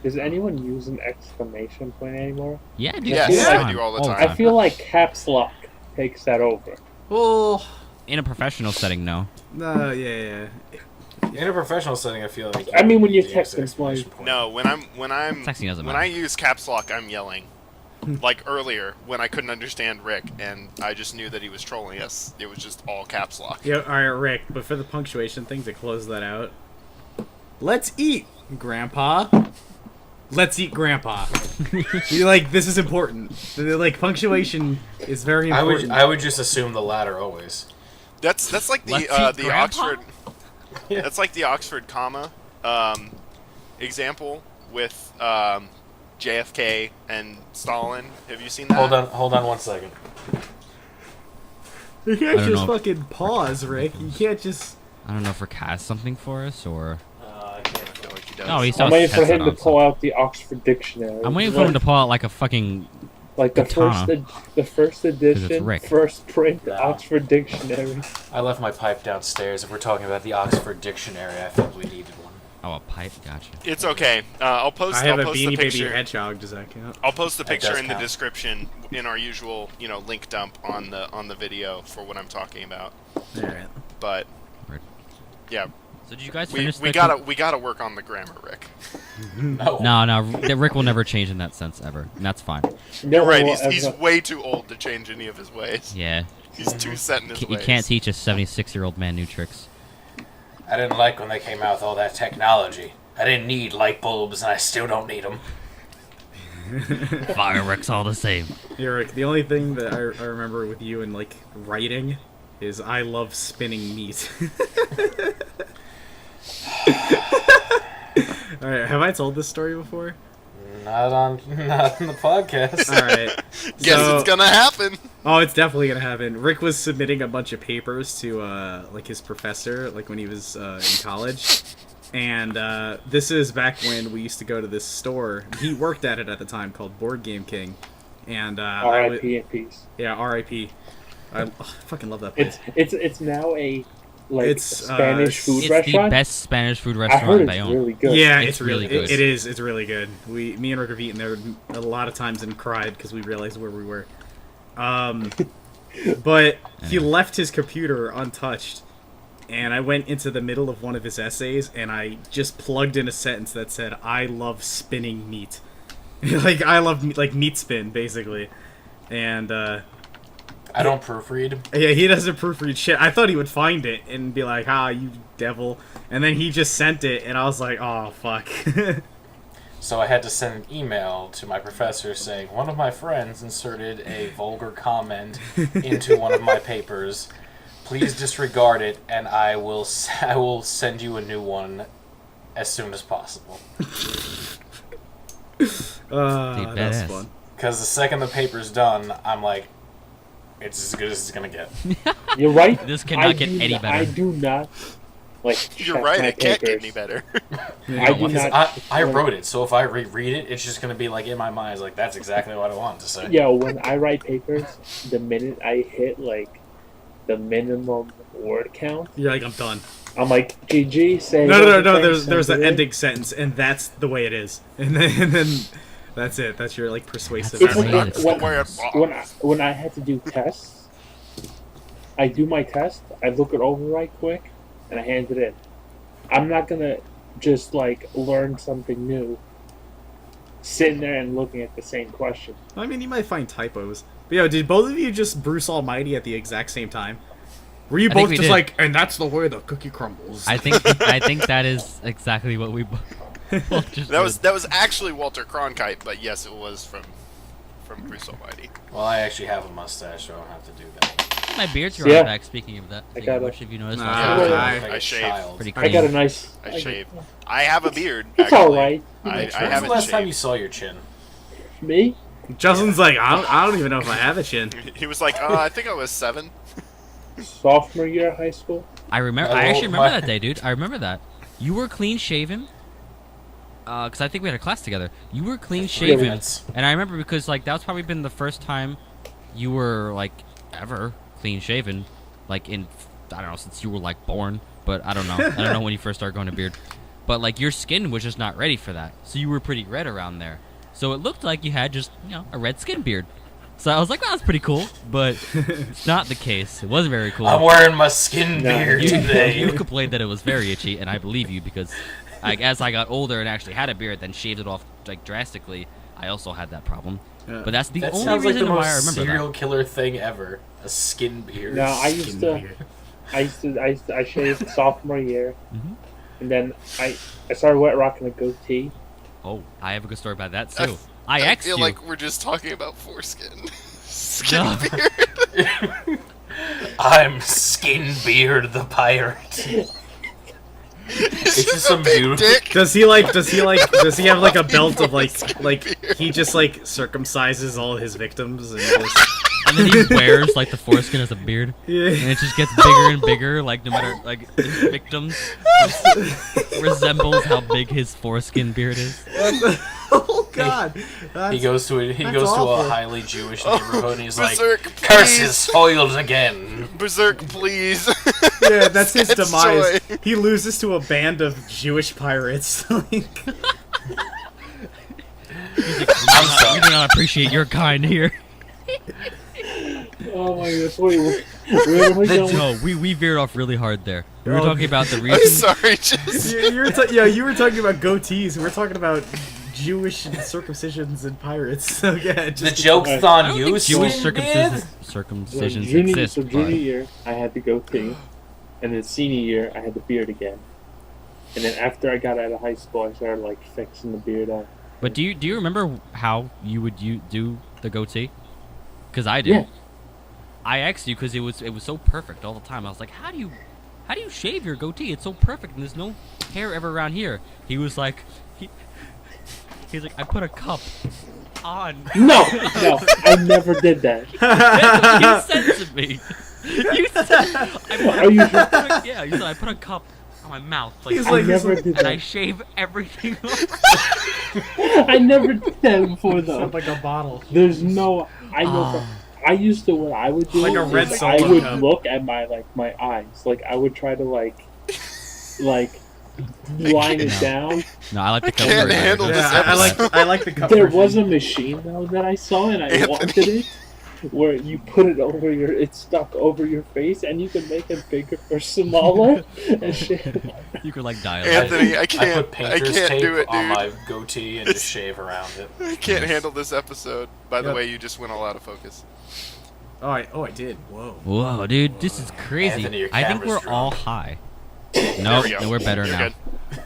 S5: Does anyone use an exclamation point anymore?
S1: Yeah, dude.
S4: Yes,
S5: I
S1: time,
S4: do all the time.
S5: I feel like caps lock takes that over.
S2: Oh,
S1: in a professional setting, no.
S2: no, yeah.
S3: In a professional setting, I feel like.
S5: I mean, when you
S3: use
S5: text
S3: the
S5: employees-
S3: exclamation point.
S4: No, when I'm
S1: Texting doesn't
S4: when
S1: matter.
S4: I use caps lock, I'm yelling. Like earlier when I couldn't understand Rick and I just knew that he was trolling us. It was just all caps lock.
S2: Yeah, alright, Rick, but for the punctuation thing to close that out. Let's eat, Grandpa. let's eat grandpa. You're like, this is important. Like, punctuation is very important.
S3: I would just assume the latter always.
S4: That's like
S1: Let's eat
S4: the
S1: grandpa?
S4: Oxford.
S3: Yeah.
S4: That's like the Oxford comma example with JFK and Stalin. Have you seen that?
S3: Hold on 1 second.
S2: You can't
S1: I don't
S2: just
S1: know.
S2: fucking pause, Rick. You can't just...
S1: I don't know if Rick has something for us or.
S3: I can't.
S4: I feel like he does.
S1: No, he's
S5: I'm
S1: not.
S5: waiting for him to pull out the Oxford Dictionary.
S1: I'm waiting for him to pull out like a fucking.
S5: like the
S1: katana.
S5: first edition,
S1: Rick.
S5: first print
S3: No.
S5: Oxford Dictionary.
S3: I left my pipe downstairs. If we're talking about the Oxford Dictionary, I felt we needed one.
S1: Oh, a pipe. Gotcha.
S4: It's okay. I'll post.
S2: I have
S4: I'll
S2: a
S4: post the
S2: Beanie Baby
S4: picture.
S2: hedgehog. Does that count?
S4: I'll post the
S3: That
S4: picture
S3: does
S4: in the
S3: count.
S4: description in our usual, link dump on the video for what I'm talking about.
S2: Alright.
S4: But
S1: Right.
S4: yeah,
S1: So did you guys
S4: we
S1: finish? the
S4: gotta work on the grammar, Rick.
S3: No.
S1: No, Rick will never change in that sense ever, and that's fine.
S4: You're right.
S5: will
S4: He's
S5: ever-
S4: way too old to change any of his ways.
S1: Yeah,
S4: He's too set in his
S1: you
S4: ways.
S1: can't teach a 76-year-old man new tricks.
S3: I didn't like when they came out with all that technology. I didn't need light bulbs, and I still don't need them.
S1: Fireworks all the same.
S2: Yeah, Rick, the only thing that I remember with you and, like, writing is I love spinning meat. Alright, have I told this story before?
S3: Not on the podcast.
S2: Alright.
S4: Guess it's gonna happen.
S2: Oh, it's definitely gonna happen. Rick was submitting a bunch of papers to, like, his professor, like, when he was, in college. And, this is back when we used to go to this store. He worked at it at the time, called Board Game King. And,
S5: R.I.P. in peace.
S2: Yeah, R.I.P. I fucking love that place.
S5: It's now a
S2: It's,
S5: Spanish food
S1: It's
S5: restaurant.
S1: the best Spanish food
S5: I
S1: restaurant
S5: heard
S1: in
S5: it's
S1: Bayonne.
S5: really good.
S2: Yeah,
S1: It's
S2: it's really
S1: really
S2: good.
S1: good.
S2: It is. It's really good. Me and Rick have eaten there a lot of times and cried because we realized where we were. But he left his computer untouched, and I went into the middle of one of his essays, and I just plugged in a sentence that said, "I love spinning meat," like I love like meat spin, basically. And
S3: I don't proofread.
S2: yeah, he doesn't proofread shit. I thought he would find it and be like, "Ah, you devil," and then he just sent it, and I was like, "Oh fuck."
S3: So I had to send an email to my professor saying one of my friends inserted a vulgar comment into one of my papers. Please disregard it, and I will send you a new one as soon as possible.
S2: That's
S1: badass.
S2: fun.
S3: Because the second the paper's done, I'm like, it's as good as it's gonna get.
S5: You're right.
S1: This cannot get any better.
S5: I do not
S4: You're
S5: check
S4: right.
S5: my
S4: It can't get
S5: papers.
S4: any better.
S5: I do
S3: Because
S5: not.
S3: I wrote it, so if I reread it, it's just gonna be like in my mind, it's like that's exactly what I wanted to say.
S5: Yeah, when I write papers, the minute I hit like the minimum word count,
S2: You're like, I'm done.
S5: I'm like, GG, say.
S2: No.
S5: everything,
S2: There's
S5: send
S2: an
S5: it in.
S2: ending sentence, and that's the way it is. And then that's it. That's your like persuasive.
S1: That's
S5: It's
S1: the
S2: way.
S1: way
S5: like
S1: it
S5: when,
S1: sounds.
S5: when I had to do tests, I do my test, I look it over right quick, and I hand it in. I'm not gonna just like learn something new, sitting there and looking at the same question.
S2: I mean, you might find typos. But yo, did both of you just Bruce Almighty at the exact same time? Were you
S1: I think
S2: both
S1: we
S2: just
S1: did.
S2: like, and that's the way the cookie crumbles?
S1: I think that is exactly what we both just
S4: That was
S1: did.
S4: actually Walter Cronkite, but yes, it was from Bruce Almighty.
S3: Well, I actually have a mustache, so I don't have to do that.
S1: My beard's
S5: Yeah.
S1: growing back. Speaking of that,
S5: I got it.
S1: which have you noticed?
S2: Nah,
S1: last
S3: I
S1: time?
S3: look
S2: I-
S3: like
S4: I
S3: a
S4: shave.
S3: child.
S1: Pretty
S5: I got a
S1: clean.
S5: nice.
S4: I shave. I have a beard.
S5: It's
S4: Actually.
S5: alright.
S4: I
S3: When's the
S4: haven't
S3: last time
S4: shaved.
S3: you saw your chin?
S5: Me?
S2: Justin's like, I don't even know if I have a chin.
S4: He was like, I think I was 7.
S5: Sophomore year of high school?
S1: I remember. I actually remember that day, dude. I remember that. You were clean shaven. Because I think we had a class together. You were clean
S3: 3
S1: shaven,
S3: minutes.
S1: and I remember because like that's probably been the first time you were like ever clean shaven, like in I don't know since you were like born. But I don't know. I don't know when you first started growing a beard. But like your skin was just not ready for that, so you were pretty red around there. So it looked like you had just a red skin beard. So I was like, well, that's pretty cool, but it's not the case. It wasn't very cool.
S3: I'm wearing my skin
S5: No.
S3: beard
S1: you
S3: today.
S1: complained that it was very itchy, and I believe you because, like, as I got older and actually had a beard, then shaved it off like drastically, I also had that problem.
S2: Yeah.
S1: But that's the
S3: That
S1: only
S3: sounds like
S1: reason
S3: the
S1: why I
S3: most
S1: remember
S3: serial
S1: that.
S3: killer thing ever. A skin beard.
S5: No, I shaved sophomore year,
S1: Mhm.
S5: and then I started wet rocking a goatee,
S1: Oh, I have a good story about that too. I
S4: I
S1: X'd
S4: feel
S1: you.
S4: like we're just talking about foreskin. Skin
S1: No.
S4: beard.
S3: I'm Skinbeard the pirate. It's just some
S4: Big
S3: beautiful.
S4: dick.
S2: Does he have like a belt of like he just like circumcises all his victims and just
S1: And then he wears like the foreskin as a beard,
S2: yeah.
S1: and it just gets bigger and bigger. Like no matter like his victims just resembles how big his foreskin beard is.
S2: Oh God!
S3: He goes to a
S2: awful.
S3: highly Jewish neighborhood and he's like,
S4: Berserk,
S3: "Curses foiled again."
S4: Berserk, please.
S2: Yeah, that's his
S4: That's
S2: demise.
S4: joy.
S2: He loses to a band of Jewish pirates. Like,
S1: He's like, we do not appreciate your kind here.
S5: Oh my gosh, wait, where are we going?
S1: No, we veered off really hard there. We were
S2: Oh,
S1: talking about the
S4: I'm
S1: reason.
S4: sorry, just
S2: you were talking about goatees. We're talking about Jewish circumcisions and pirates. So yeah,
S3: The
S2: just
S3: joke's
S5: I
S3: on
S1: I don't
S3: you,
S1: think Jewish
S3: Skinbeard.
S1: circumcisions
S5: junior,
S1: exist.
S5: so
S1: but-
S5: junior year, I had the goatee, and then senior year, I had the beard again. And then after I got out of high school, I started like fixing the beard up.
S1: But do you remember how you would do the goatee? Because I do.
S5: Yeah.
S1: I asked you because it was so perfect all the time. I was like, how do you shave your goatee? It's so perfect and there's no hair ever around here. He was like, he's like, I put a cup on.
S5: No, I never did that.
S1: That's what you said to me. You said,
S5: Are you sure?
S1: yeah, you said I put a cup on my mouth. Like,
S2: He's
S5: I
S2: like-
S5: never did
S1: and I
S5: that.
S1: shave everything off.
S5: I never did that before though.
S2: sound like a bottle.
S5: There's no. I know. I used to. What I would do
S2: Like a red
S5: is
S2: Solo
S5: I would
S2: cup.
S5: look at my eyes. Like I would try to like line it down.
S1: No, I like the cup.
S4: can't
S1: very
S4: handle
S1: much.
S4: this
S2: Yeah, I like the cup.
S5: There
S2: version.
S5: was a machine though that I saw and I
S4: Anthony.
S5: wanted it, where you put it over your, it stuck over your face and you could make it bigger or smaller and shit.
S1: You could like dial.
S4: Anthony, I
S3: I
S4: can't.
S3: put
S4: I
S3: painter's
S4: can't
S3: tape
S4: do it,
S3: on
S4: dude.
S3: my goatee and just shave around it.
S4: I can't
S1: Nice.
S4: handle this episode. By the
S2: Yep.
S4: way, you just went all out of focus.
S2: Oh, I did. Whoa.
S1: Whoa, dude, this is crazy.
S3: Anthony, your
S1: I think we're
S3: camera's
S1: all
S3: drunk.
S1: high.
S4: There
S1: No,
S4: we go.
S1: no, we're better
S4: You're
S1: now.
S4: good.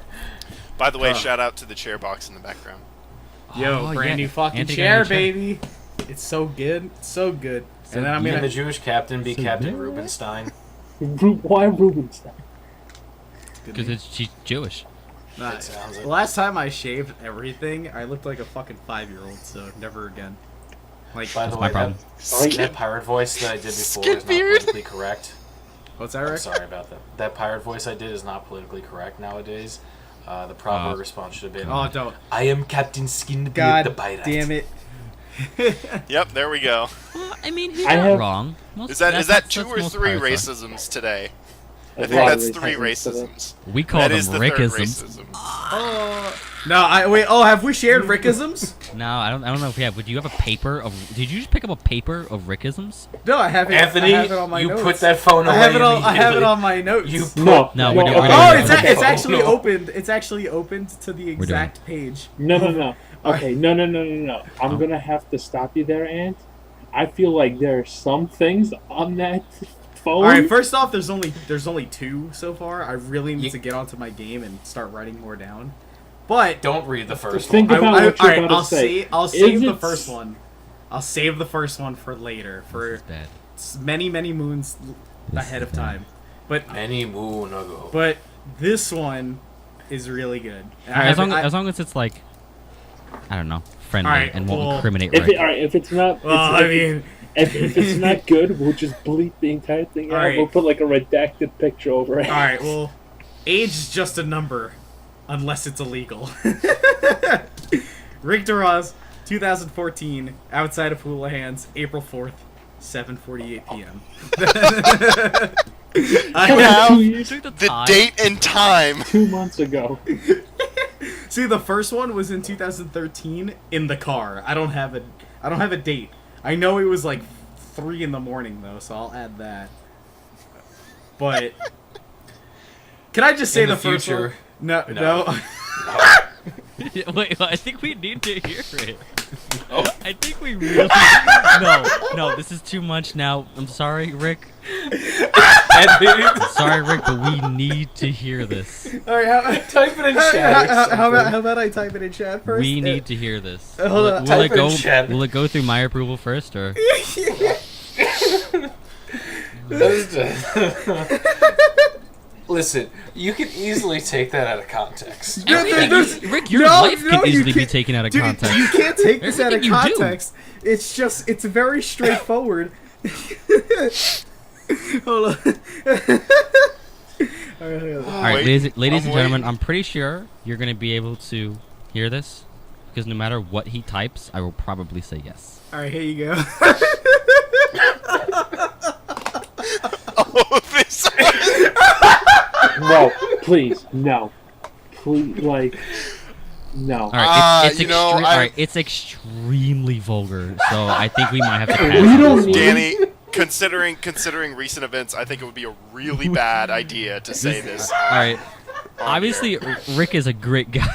S4: By the way,
S2: Oh.
S4: shout out to the chair box in the background.
S2: Yo,
S1: Oh,
S2: brand
S1: yeah.
S2: new fucking
S1: Anthony
S2: chair,
S1: got a new chair.
S2: baby. It's so good. It's so good.
S1: So
S2: and then I'm
S1: good.
S3: Can
S2: gonna.
S3: the Jewish captain be
S1: So
S3: Captain
S1: good.
S3: Rubenstein?
S5: Why Rubenstein?
S1: Because she's Jewish.
S2: Nah,
S3: It sounds like-
S2: the last time I shaved everything, I looked like a fucking 5-year-old. So never again. Like,
S3: By the
S1: That's
S3: way,
S1: my problem.
S3: that pirate voice that I did before is not
S4: Skinbeard.
S3: politically correct.
S2: what's that,
S3: I'm
S2: Rick?
S3: sorry about that. That pirate voice I did is not politically correct nowadays. The proper response should have been,
S2: Oh, don't.
S3: I am Captain Skinbeard
S2: God
S3: the pirate.
S2: damn it.
S4: Yep, there we go.
S1: Well, I mean, he's
S5: I
S1: not
S5: have-
S1: wrong. Most,
S4: Is that
S1: that's-
S4: is that
S1: that's
S4: 2 or
S1: most
S4: 3
S1: pirates are.
S4: racisms today? I
S5: A
S4: think
S5: lot
S4: that's
S5: of
S4: 3
S5: racisms today.
S4: racisms.
S1: We call
S4: That
S1: them
S4: is the third
S1: Rickisms.
S4: racism.
S2: No, wait. Oh, have we shared Rickisms?
S1: No, I don't know if we have. Would you have a paper of? Did you just pick up a paper of Rickisms?
S2: No, I haven't.
S3: Anthony,
S2: I have it on my
S3: you
S2: notes.
S3: put that phone away
S2: I have it on. I have it
S3: immediately.
S2: on my notes.
S3: You put
S5: No,
S1: No, we're doing-
S5: okay.
S1: we're
S2: Oh,
S1: doing-
S2: it's,
S1: okay.
S2: it's actually
S3: No.
S2: opened. It's actually opened to the
S1: doing-
S2: exact page.
S5: No.
S2: All
S5: Okay, no. I'm
S1: Oh.
S5: gonna have to stop you there, Ant. I feel like there are some things on that phone.
S2: All right. First off, there's only 2 so far. I really need
S3: You-
S2: to get onto my game and start writing more down. But
S3: Don't read the first
S5: Think
S3: one.
S5: about what you're
S2: alright,
S5: about to say.
S2: I'll
S5: Is
S2: save the
S5: it-
S2: first one. I'll save the first one for later, for
S1: This is bad.
S2: many moons
S1: This
S2: ahead
S1: is
S2: of time. But
S3: Many moon ago.
S2: this one is really good. And I
S1: Alright,
S2: haven't-
S1: as long as it's like, I don't know, friendly
S2: Alright,
S1: and won't
S2: well,
S1: incriminate
S5: If
S1: Rick.
S5: if it's not,
S2: well, I mean,
S5: if it's not good, we'll just bleep the entire thing out.
S2: Alright.
S5: We'll put like a redacted picture over it.
S2: all right. Well, age is just a number, unless it's illegal. Rick Duraz, 2014, outside of Houlihan's, April 4th, 7:48 p.m. I
S5: Come
S2: have-
S5: on, 2 years,
S1: Took the
S4: The
S1: time.
S4: date and time.
S5: 2 months ago.
S2: See, the first one was in 2013 in the car. I don't have a date. I know it was like 3 in the morning though, so I'll add that. But can I just say
S3: In the
S2: first
S3: future,
S2: one? No.
S3: no.
S1: Wait, I think we need to hear it.
S3: Oh.
S1: I think we really. No, this is too much now. I'm sorry, Rick. Sorry, Rick, but we need to hear this.
S2: All right,
S3: Type it in chat.
S2: how about I type it in chat first?
S1: We need to hear this.
S2: Hold on,
S1: Will it
S3: type it in
S1: go?
S3: chat.
S1: Will it go through my approval first, or?
S3: Listen, you can easily take that out of context.
S1: Rick, your life can easily be taken out of
S2: Dude,
S1: context.
S2: you can't take this out of
S1: Everything you do.
S2: context. It's very straightforward. Hold on. All right.
S1: All right,
S4: Wait,
S1: ladies
S4: I'm
S1: and gentlemen,
S4: waiting.
S1: I'm pretty sure you're going to be able to hear this, because no matter what he types, I will probably say yes.
S2: All right, here you go.
S4: Oh, this
S5: No, please, no. Please, like, no.
S1: All right, it's
S4: all right,
S1: it's extremely vulgar, so I think we might have to pass.
S5: We
S1: on
S5: don't
S1: this
S5: need-
S1: one.
S4: Danny, considering recent events, I think it would be a really bad idea to say this.
S1: All right, obviously Rick is a great guy.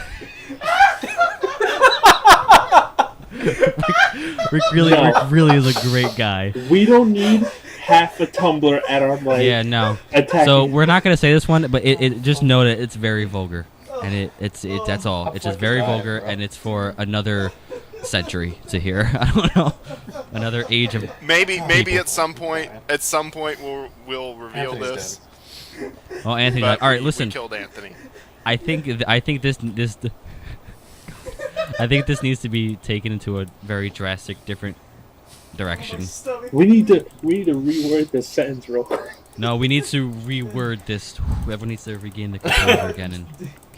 S1: Rick really is a great guy.
S5: We don't need half a tumbler at our like.
S1: Yeah, no.
S5: Attacking.
S1: So we're not gonna say this one, but it just know that it's very vulgar, and it's that's all. It's just very vulgar, and it's for another century to hear. I don't know, another age of.
S4: Maybe
S1: People.
S4: at some point we'll reveal
S3: Anthony's
S4: this.
S1: Oh, Anthony.
S4: But
S1: All right,
S4: we
S1: listen.
S4: killed Anthony.
S1: I think this I think this needs to be taken into a very drastic, different direction.
S5: we need to reword this sentence real quick.
S1: No, we need to reword this. Everyone needs to regain the composure again and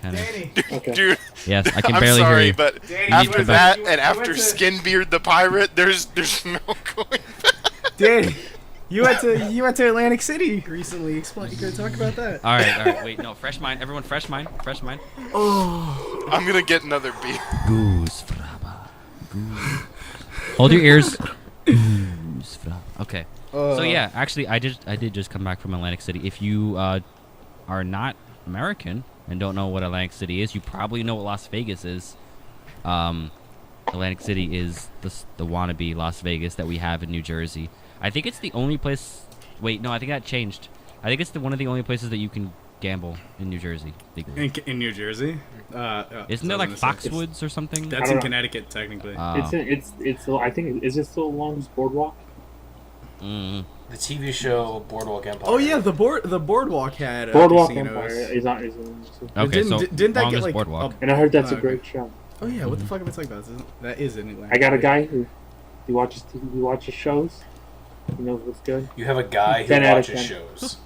S1: kind of.
S2: Danny,
S5: Okay.
S4: Dude,
S1: Yes, I can
S4: I'm
S1: barely
S4: sorry,
S1: hear you.
S4: but
S2: Danny,
S1: you need to
S4: after
S1: come back.
S4: that and after Skinbeard the pirate, there's no going back.
S2: Danny, you went to Atlantic City recently. Explain. You gonna talk about that?
S1: All right. Wait, no, fresh mind. Everyone, fresh mind.
S4: I'm gonna get another beer.
S1: Goose fraba. Goose. Hold your ears. Goose fraba. Okay. So yeah, actually, I did just come back from Atlantic City. If you are not American and don't know what Atlantic City is, you probably know what Las Vegas is. Atlantic City is the wannabe Las Vegas that we have in New Jersey. I think it's the only place. Wait, no, I think that changed. I think it's one of the only places that you can gamble in New Jersey legally.
S2: In New Jersey?
S1: Isn't there like Foxwoods or something?
S2: That's
S5: I
S2: in
S5: don't know.
S2: Connecticut, technically.
S5: It's I think is it still along this boardwalk?
S1: Mm.
S3: The TV show Boardwalk Empire.
S2: Oh yeah, the boardwalk had
S5: Boardwalk
S2: casinos.
S5: Empire is not.
S1: Okay,
S2: Didn't that
S1: long
S2: get
S1: as
S2: like
S1: Boardwalk.
S5: And I heard that's a
S2: okay.
S5: great show.
S2: Oh yeah, what the fuck am I talking about? That is in Atlantic
S5: I got a
S2: City.
S5: guy who he watches TV, he watches shows. He knows what's good.
S3: You have a guy who
S5: 10 out of
S3: watches
S5: 10.
S3: shows.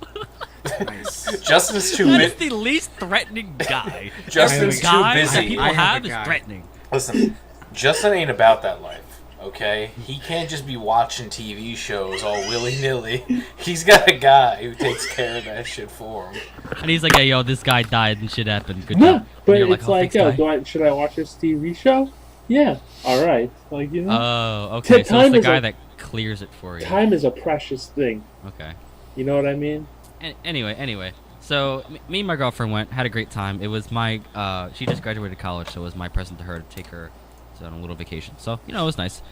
S2: Nice.
S3: Justin's too
S1: That is
S3: busy.
S1: the least threatening guy.
S3: Justin's
S1: The
S3: too
S1: guys that
S3: busy.
S1: people
S2: I have
S1: have
S2: a
S1: is
S2: guy.
S1: threatening.
S3: Listen, Justin ain't about that life. Okay, he can't just be watching TV shows all willy nilly. He's got a guy who takes care of that shit for him.
S1: And he's like, hey, yo, this guy died and shit happened. Good
S5: No,
S1: job.
S5: but
S1: And you're
S5: it's
S1: "Oh,
S5: like,
S1: thanks,
S5: yo,
S1: guy."
S5: should I watch this TV show? Yeah, all right. Like you know,
S1: Oh, okay. So it's
S5: Time
S1: the
S5: is
S1: guy
S5: a-
S1: that clears it for you.
S5: time is a precious thing.
S1: Okay.
S5: You know what I mean?
S1: Anyway. So me and my girlfriend had a great time. It was my she just graduated college, so it was my present to her to take her on a little vacation. So it was nice.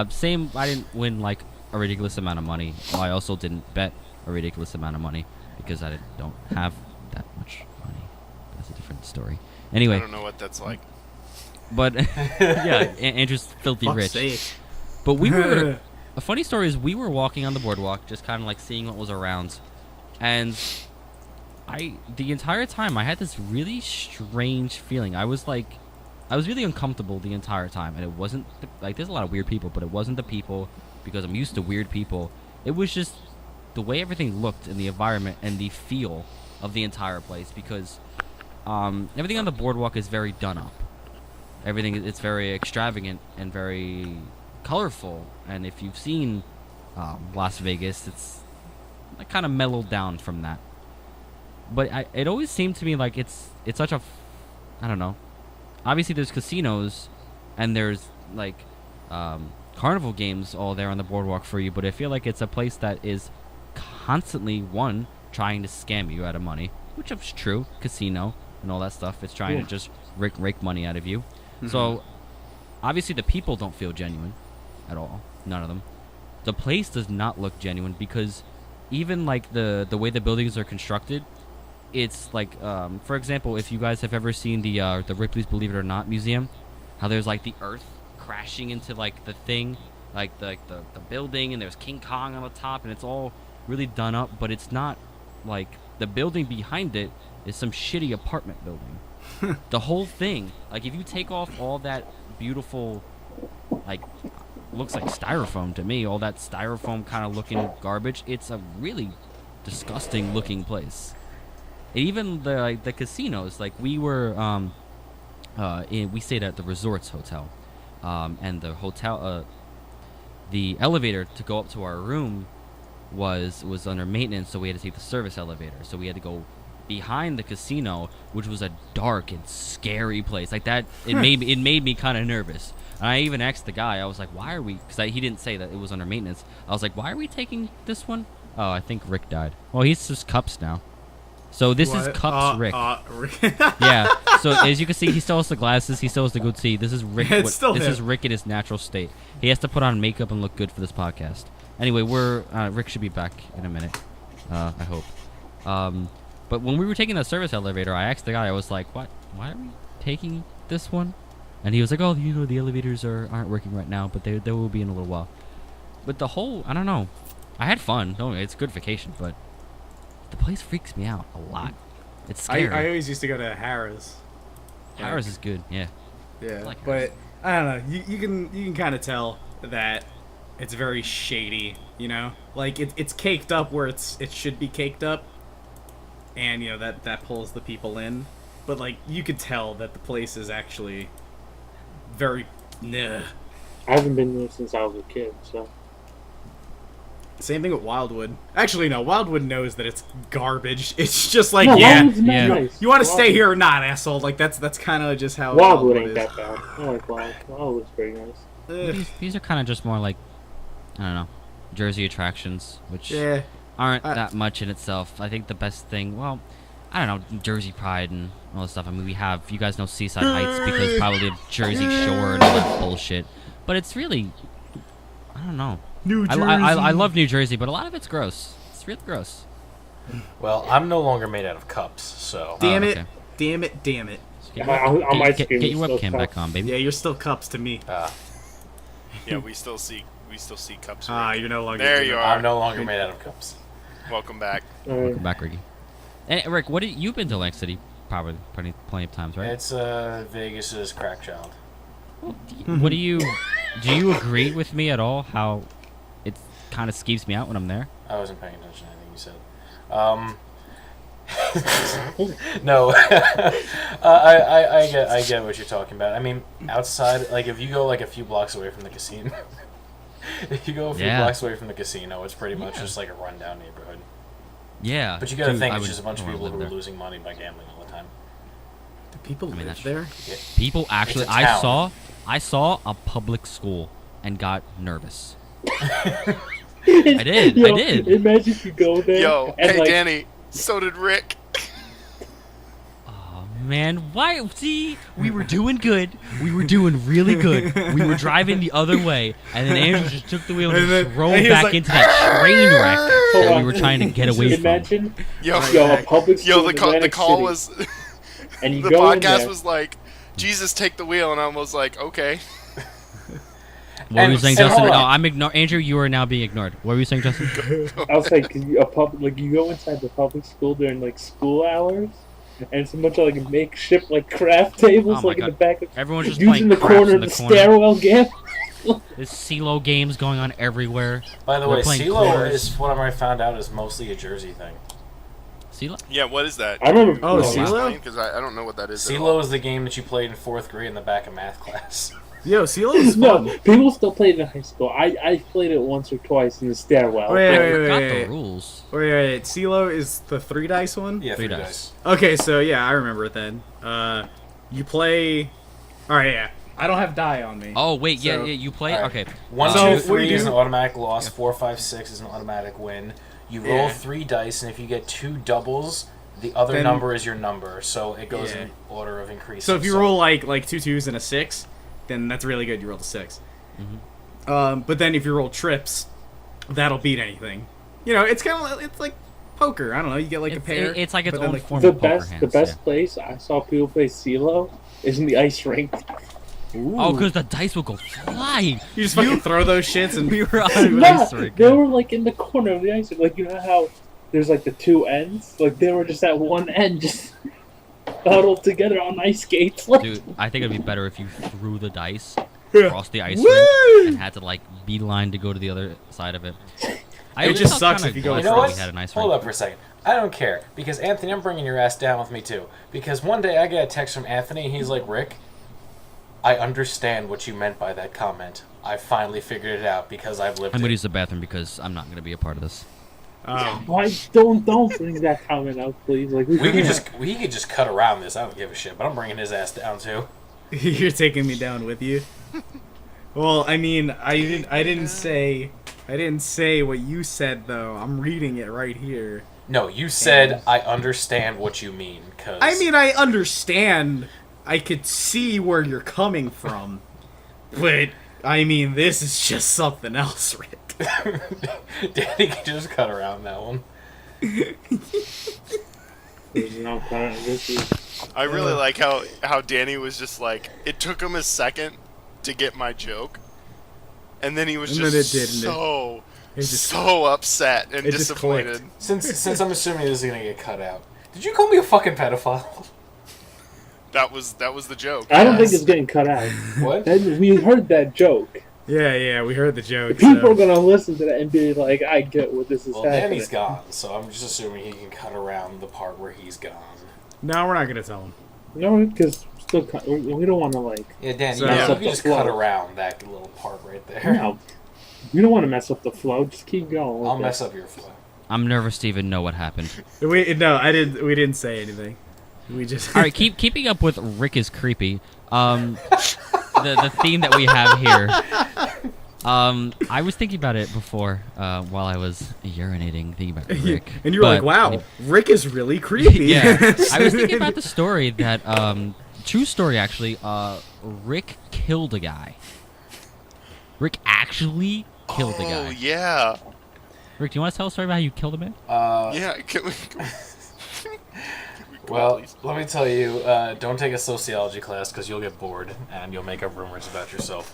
S1: Same. I didn't win like a ridiculous amount of money. Well, I also didn't bet a ridiculous amount of money because I don't have that much money. That's a different story.
S4: I
S1: Anyway,
S4: don't know what that's like.
S1: but yeah, Andrew's filthy
S2: Fuck's
S1: rich.
S2: sake.
S1: But we were. A funny story is we were walking on the boardwalk, just kind of like seeing what was around, and the entire time I had this really strange feeling. I was really uncomfortable the entire time, and it wasn't like there's a lot of weird people, but it wasn't the people because I'm used to weird people. It was just the way everything looked in the environment and the feel of the entire place because everything on the boardwalk is very done up. Everything it's very extravagant and very colorful, and if you've seen Las Vegas, it's kind of mellowed down from that. But it always seemed to me like it's such a I don't know. Obviously, there's casinos and there's like carnival games all there on the boardwalk for you, but I feel like it's a place that is constantly trying to scam you out of money, which is true. Casino and all that stuff. It's trying to just rake money out of you.
S2: Mm-hmm.
S1: So obviously the people don't feel genuine at all. None of them. The place does not look genuine because even like the way the buildings are constructed, it's like for example, if you guys have ever seen the Ripley's Believe It or Not museum, how there's like the Earth crashing into like the thing, like the building, and there's King Kong on the top, and it's all really done up, but it's not like the building behind it is some shitty apartment building. The whole thing, like if you take off all that beautiful, like looks like styrofoam to me, all that styrofoam kind of looking garbage, it's a really disgusting looking place. And even the casinos, like we were we stayed at the Resorts Hotel, and the hotel the elevator to go up to our room was under maintenance, so we had to take the service elevator, so we had to go behind the casino, which was a dark and scary place like that. It made me kind of nervous. And I even asked the guy, I was like, why are we, because he didn't say that it was under maintenance. I was like, why are we taking this one? Oh, I think Rick died. Well, he's just Cups now. So this is Cups Rick. Yeah, so as you can see, he still has the glasses, he still has the goatee. This is Rick. This is Rick in his natural state. He has to put on makeup and look good for this podcast. Anyway, Rick should be back in a minute, I hope. But when we were taking the service elevator, I asked the guy, I was like, why are we taking this one? And he was like, oh, the elevators aren't working right now, but they will be in a little while. But the whole, I don't know. I had fun. No, it's a good vacation, but the place freaks me out a lot. It's scary.
S2: I always used to go to Harrah's.
S1: Harrah's is good, yeah.
S2: Yeah,
S1: like
S2: but I don't know. You can kind of tell that it's very shady. You know, like it's caked up where it should be caked up, and you know that pulls the people in. But like you could tell that the place is actually very. Nah.
S5: I haven't been there since I was a kid, so.
S2: Same thing with Wildwood. Actually, no. Wildwood knows that it's garbage. It's just like,
S5: No,
S2: yeah,
S5: Wildwood's not nice.
S2: you want to stay here or not, asshole? Like that's kind of just how
S5: Wildwood ain't
S2: is.
S5: that bad. I like Wildwood. Wildwood's pretty nice.
S1: These are kind of just more like, I don't know, Jersey attractions, which
S2: Yeah.
S1: aren't that much in itself. I think the best thing, well, I don't know, Jersey Pride and all this stuff. I mean, you guys know Seaside Heights because probably of Jersey Shore and all that bullshit. But it's really, I don't know.
S2: New Jersey.
S1: I love New Jersey, but a lot of it's gross. It's really gross.
S3: Well, I'm no longer made out of cups, so.
S2: Damn
S1: Oh,
S2: it!
S1: okay.
S2: Damn it! Damn it!
S5: On my
S1: Get
S5: screen,
S1: your
S5: it's still
S1: webcam back on, baby.
S2: Yeah, you're still cups to me.
S4: Yeah, we still see cups.
S2: Ah, you're no longer.
S4: There you are.
S3: I'm no longer made out of cups.
S4: Welcome back.
S1: Welcome back, Ricky. And Rick, you've been to Atlantic City probably plenty of times, right?
S3: It's Vegas's crack child.
S1: What do you agree with me at all? How it kind of skeeves me out when I'm there?
S3: I wasn't paying attention to anything you said. No, I get what you're talking about. I mean, outside, like if you go like a few blocks away from the casino, if you go a few blocks away from the casino, it's pretty much just like a rundown neighborhood.
S1: Yeah.
S3: But you gotta think
S1: I
S3: it's just a bunch of
S1: wanna
S3: people
S1: live
S3: who are
S1: there.
S3: losing money by gambling all the time.
S2: Do people live
S1: that's
S2: there?
S3: Yeah.
S1: People actually,
S3: It's a town.
S1: I saw a public school and got nervous.
S5: I
S1: did.
S5: Imagine if you go there.
S4: Yo,
S5: and
S4: hey
S5: like,
S4: Danny, so did Rick.
S1: Oh man, why? See, we were doing good. We were doing really good. We were driving the other way, and then Andrew just took the wheel and just drove
S2: and he was
S1: back
S2: like,
S1: into that train wreck
S5: Hold
S1: that we
S5: on.
S1: were trying to get away from.
S5: Imagine,
S4: Yo,
S5: a public school
S4: yo,
S5: in
S4: the
S5: Atlantic
S4: call
S5: City,
S4: was.
S5: and you
S4: The
S5: go in
S4: podcast
S5: there,
S4: was like, Jesus, take the wheel, and I was like, okay.
S1: What were you saying,
S3: and
S1: Justin?
S3: hold
S1: No,
S3: on.
S1: I'm ignoring. Andrew, you are now being ignored. What were you saying, Justin?
S5: I was like, you go inside the public school during like school hours, and it's a bunch of like makeshift like craft tables
S1: Oh my
S5: like in the
S1: God.
S5: back of
S1: Everyone's just
S5: using
S1: playing
S5: the
S1: craps
S5: corner
S1: in
S5: of
S1: the
S5: the
S1: corner.
S5: stairwell game.
S1: There's Celo games going on everywhere.
S3: By the
S1: We're
S3: way,
S1: playing
S3: Celo
S1: quarters.
S3: is what I found out is mostly a Jersey thing.
S1: Celo?
S4: Yeah, what is that?
S5: I remember.
S2: Oh,
S5: Celo?
S2: Celo?
S4: Because I don't know what that is. at
S3: Celo
S4: all.
S3: is the game that you played in 4th grade in the back of math class.
S2: Yo, Celo is fun.
S5: No, people still play it in high school. I played it once or twice in the stairwell.
S2: Wait,
S1: I
S2: wait,
S1: forgot
S2: wait,
S1: the
S2: wait.
S1: rules.
S2: Wait. Celo is the 3 dice one?
S3: Yeah, 3
S1: Three
S3: dice.
S2: Okay, so yeah, I remember it then. You play. Alright, yeah. I don't have die on me.
S1: Oh wait,
S2: So-
S1: yeah, you play.
S3: All right.
S1: Okay.
S3: 1,
S2: So,
S3: 2,
S2: what do
S3: 3
S2: you
S3: is
S2: do?
S3: an automatic loss. 4, 5, 6 is an automatic win. You roll
S2: Yeah.
S3: 3 dice, and if you get 2 doubles, the other
S2: Then-
S3: number is your number. So it goes
S2: Yeah.
S3: in order of increase.
S2: So if you roll like 2 2s and a 6, then that's really good. You rolled a 6.
S1: Mm-hmm.
S2: But then if you roll trips, that'll beat anything. it's kind of it's like poker. I don't know. You get like a pair.
S1: It's like its
S2: but then,
S1: own
S2: like,
S1: form
S5: The
S1: of poker
S5: best,
S1: hands.
S5: the best place I saw people play Celo is in the ice rink.
S2: Ooh.
S1: Oh, because the dice will go flying.
S2: You just fucking throw those shits and
S1: We were on an
S5: No,
S1: ice rink.
S5: they were like in the corner of the ice rink. Like, you know how there's like the two ends? Like, they were just at one end, just huddled together on ice skates. Like,
S1: Dude, I think it'd be better if you threw the dice
S2: Yeah.
S1: across the ice
S2: Woo!
S1: rink and had to like beeline to go to the other side of it.
S2: It just sucks if you go
S1: glad
S3: You know
S1: that
S3: what?
S1: we had an ice
S3: Hold
S1: rink.
S3: up for a second. I don't care. Because, Anthony, I'm bringing your ass down with me, too. Because one day I get a text from Anthony, and he's like, Rick, I understand what you meant by that comment. I finally figured it out because I've lived
S1: I'm
S3: it.
S1: gonna use the bathroom because I'm not gonna be a part of this.
S5: why don't bring that comment out, please? Like,
S3: We could just cut around this. I don't give a shit. But I'm bringing his ass down, too.
S2: You're taking me down with you. Well, I mean, I didn't say what you said though. I'm reading it right here.
S3: No, you said, I understand what you mean. Cause
S2: I mean, I understand. I could see where you're coming from, but I mean, this is just something else, Rick.
S3: Danny can just cut around that one.
S5: There's no comment. This is...
S4: I really like how Danny was just like, it took him a second to get my joke, and then he was
S2: And then
S4: just
S2: it did, and it just-
S4: so upset and
S2: it just
S4: disappointed.
S2: clicked.
S3: Since I'm assuming this is gonna get cut out. Did you call me a fucking pedophile?
S4: That was the joke.
S5: I don't think
S3: Yes.
S5: it's getting cut out.
S3: What?
S5: And we heard that joke.
S2: Yeah, we heard the joke.
S5: People
S2: so-
S5: are gonna listen to that and be like, I get what this is
S3: Well,
S5: happening.
S3: Danny's gone, so I'm just assuming he can cut around the part where he's gone.
S2: No, we're not gonna tell him.
S5: No, because we don't want to, like...
S3: Yeah, Danny,
S2: So-
S3: you
S5: Mess
S3: can
S5: up the
S3: just
S5: flow.
S3: cut around that little part right there.
S5: No. We don't want to mess up the flow. Just keep going. with
S3: I'll
S5: it.
S3: mess up your flow.
S1: I'm nervous to even know what happened.
S2: We didn't say anything. We just.
S1: All right, keeping up with Rick is creepy. The theme that we have here. I was thinking about it before while I was urinating, thinking about Rick.
S2: And you were like,
S1: But-
S2: "Wow, Rick is really creepy."
S1: Yeah, I was thinking about the story that true story actually. Rick killed a guy. Rick actually killed a
S4: Oh
S1: guy.
S4: yeah,
S1: Rick, do you want to tell a story about how you killed a man?
S4: yeah. Can we
S3: Well, let me tell you, don't take a sociology class because you'll get bored and you'll make up rumors about yourself.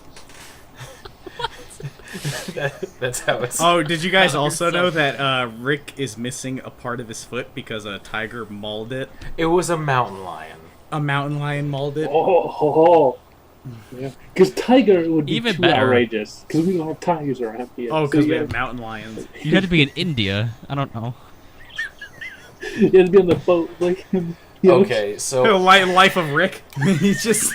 S3: That's how it's.
S2: Oh, did you guys also know that Rick is missing a part of his foot because a tiger mauled it?
S3: It was a mountain lion.
S2: A mountain lion mauled it.
S5: Oh. Yeah. Because tiger would be
S1: Even
S5: too
S1: better.
S5: outrageous. Because we don't have tigers around here.
S2: Oh,
S5: So
S2: because we
S5: you
S2: have mountain lions.
S1: You had to be in India. I don't know.
S5: You had to be on the boat, like... you know,
S3: Okay,
S2: The
S3: so
S2: life of Rick. he's just.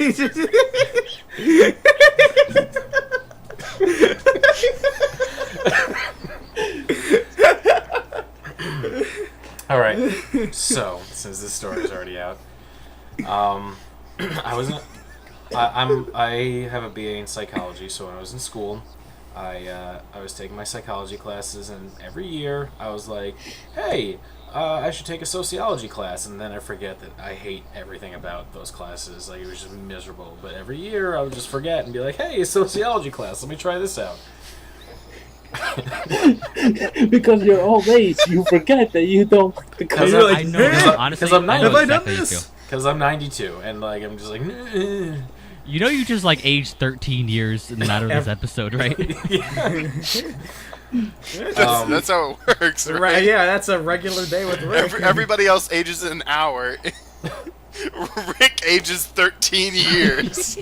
S3: all right. So since this story is already out, I have a BA in psychology. So when I was in school, I was taking my psychology classes, and every year I was like, hey. I should take a sociology class, and then I forget that I hate everything about those classes. Like, it was just miserable. But every year I would just forget and be like, hey, a sociology class, let me try this out.
S5: because you're old age, you forget that you don't like the
S3: Because
S2: You're like,
S1: I know.
S2: "Eh,
S1: Honestly,
S3: because I'm
S1: I know
S2: have I done
S1: exactly how you
S2: this?"
S1: feel.
S3: Because I'm 92, and like I'm just like,
S1: You know, you just like aged 13 years in the matter of this episode, right?
S4: that's how it works, right?
S2: Right, yeah, that's a regular day with Rick.
S4: Everybody else ages an hour. Rick ages 13 years.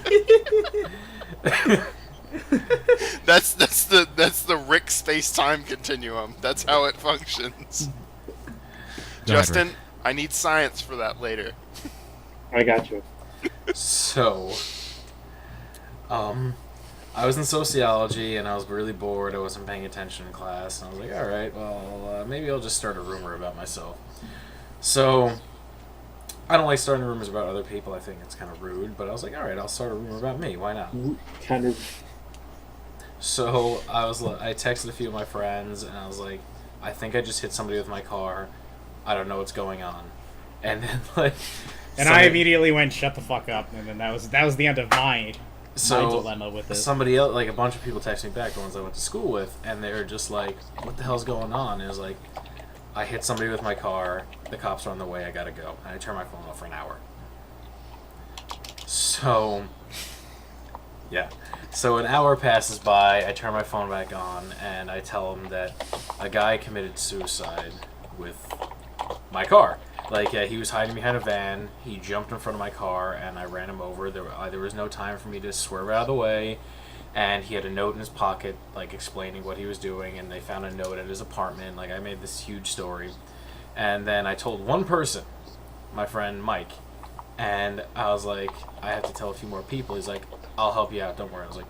S4: that's the Rick space-time continuum. That's how it functions.
S1: Go ahead,
S4: Justin,
S1: Rick.
S4: I need science for that later.
S5: I got you.
S3: So, I was in sociology and I was really bored. I wasn't paying attention in class, and I was like, all right, well, maybe I'll just start a rumor about myself. So, I don't like starting rumors about other people. I think it's kind of rude, but I was like, all right, I'll start a rumor about me. Why not?
S5: Kind of.
S3: So I texted a few of my friends, and I was like, I think I just hit somebody with my car. I don't know what's going on. And then
S2: And I immediately went, "Shut the fuck up!" And then that was the end of my
S3: So
S5: dilemma with this.
S3: somebody else, like a bunch of people texted me back, the ones I went to school with, and they were just like, what the hell's going on? And it was like, I hit somebody with my car, the cops are on the way, I gotta go. And I turned my phone off for an hour. So, yeah. So an hour passes by, I turn my phone back on, and I tell them that a guy committed suicide with my car. Like, he was hiding behind a van, he jumped in front of my car, and I ran him over. There was no time for me to swerve out of the way, and he had a note in his pocket, like, explaining what he was doing, and they found a note at his apartment. Like, I made this huge story. And then I told one person, my friend Mike, and I was like, I have to tell a few more people. He's like, I'll help you out, don't worry. I was like,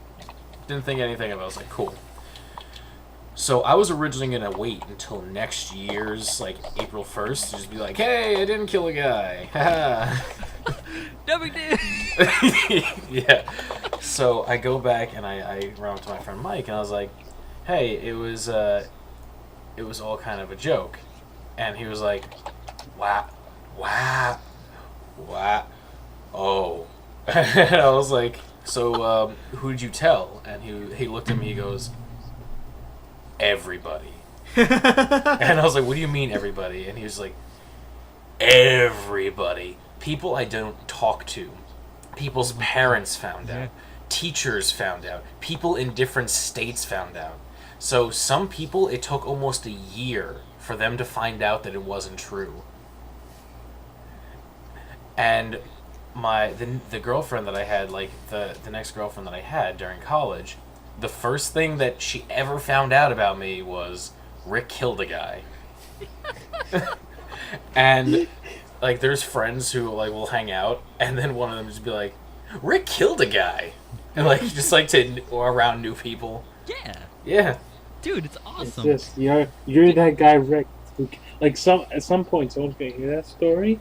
S3: didn't think anything of it. I was like, cool. So I was originally going to wait until next year's, like, April 1st to just be like, hey, I didn't kill a guy.
S1: No big deal.
S3: Yeah. So I go back and I run up to my friend Mike and I was like, hey, it was all kind of a joke. And he was like, wow, oh. And I was like, so who did you tell? And he looked at me, he goes, everybody. And I was like, what do you mean everybody? And he was like, everybody. People I don't talk to. People's parents found out. Teachers found out. People in different states found out. So some people, it took almost a year for them to find out that it wasn't true. And the girlfriend that I had, like the next girlfriend that I had during college, the first thing that she ever found out about me was Rick killed a guy. And like there's friends who like will hang out and then one of them just be like, Rick killed a guy. And like just like to or around new people.
S1: Yeah.
S3: Yeah.
S1: Dude, it's
S5: It's
S1: awesome.
S5: just you're that guy Rick. Who, like at some point someone's gonna hear that story,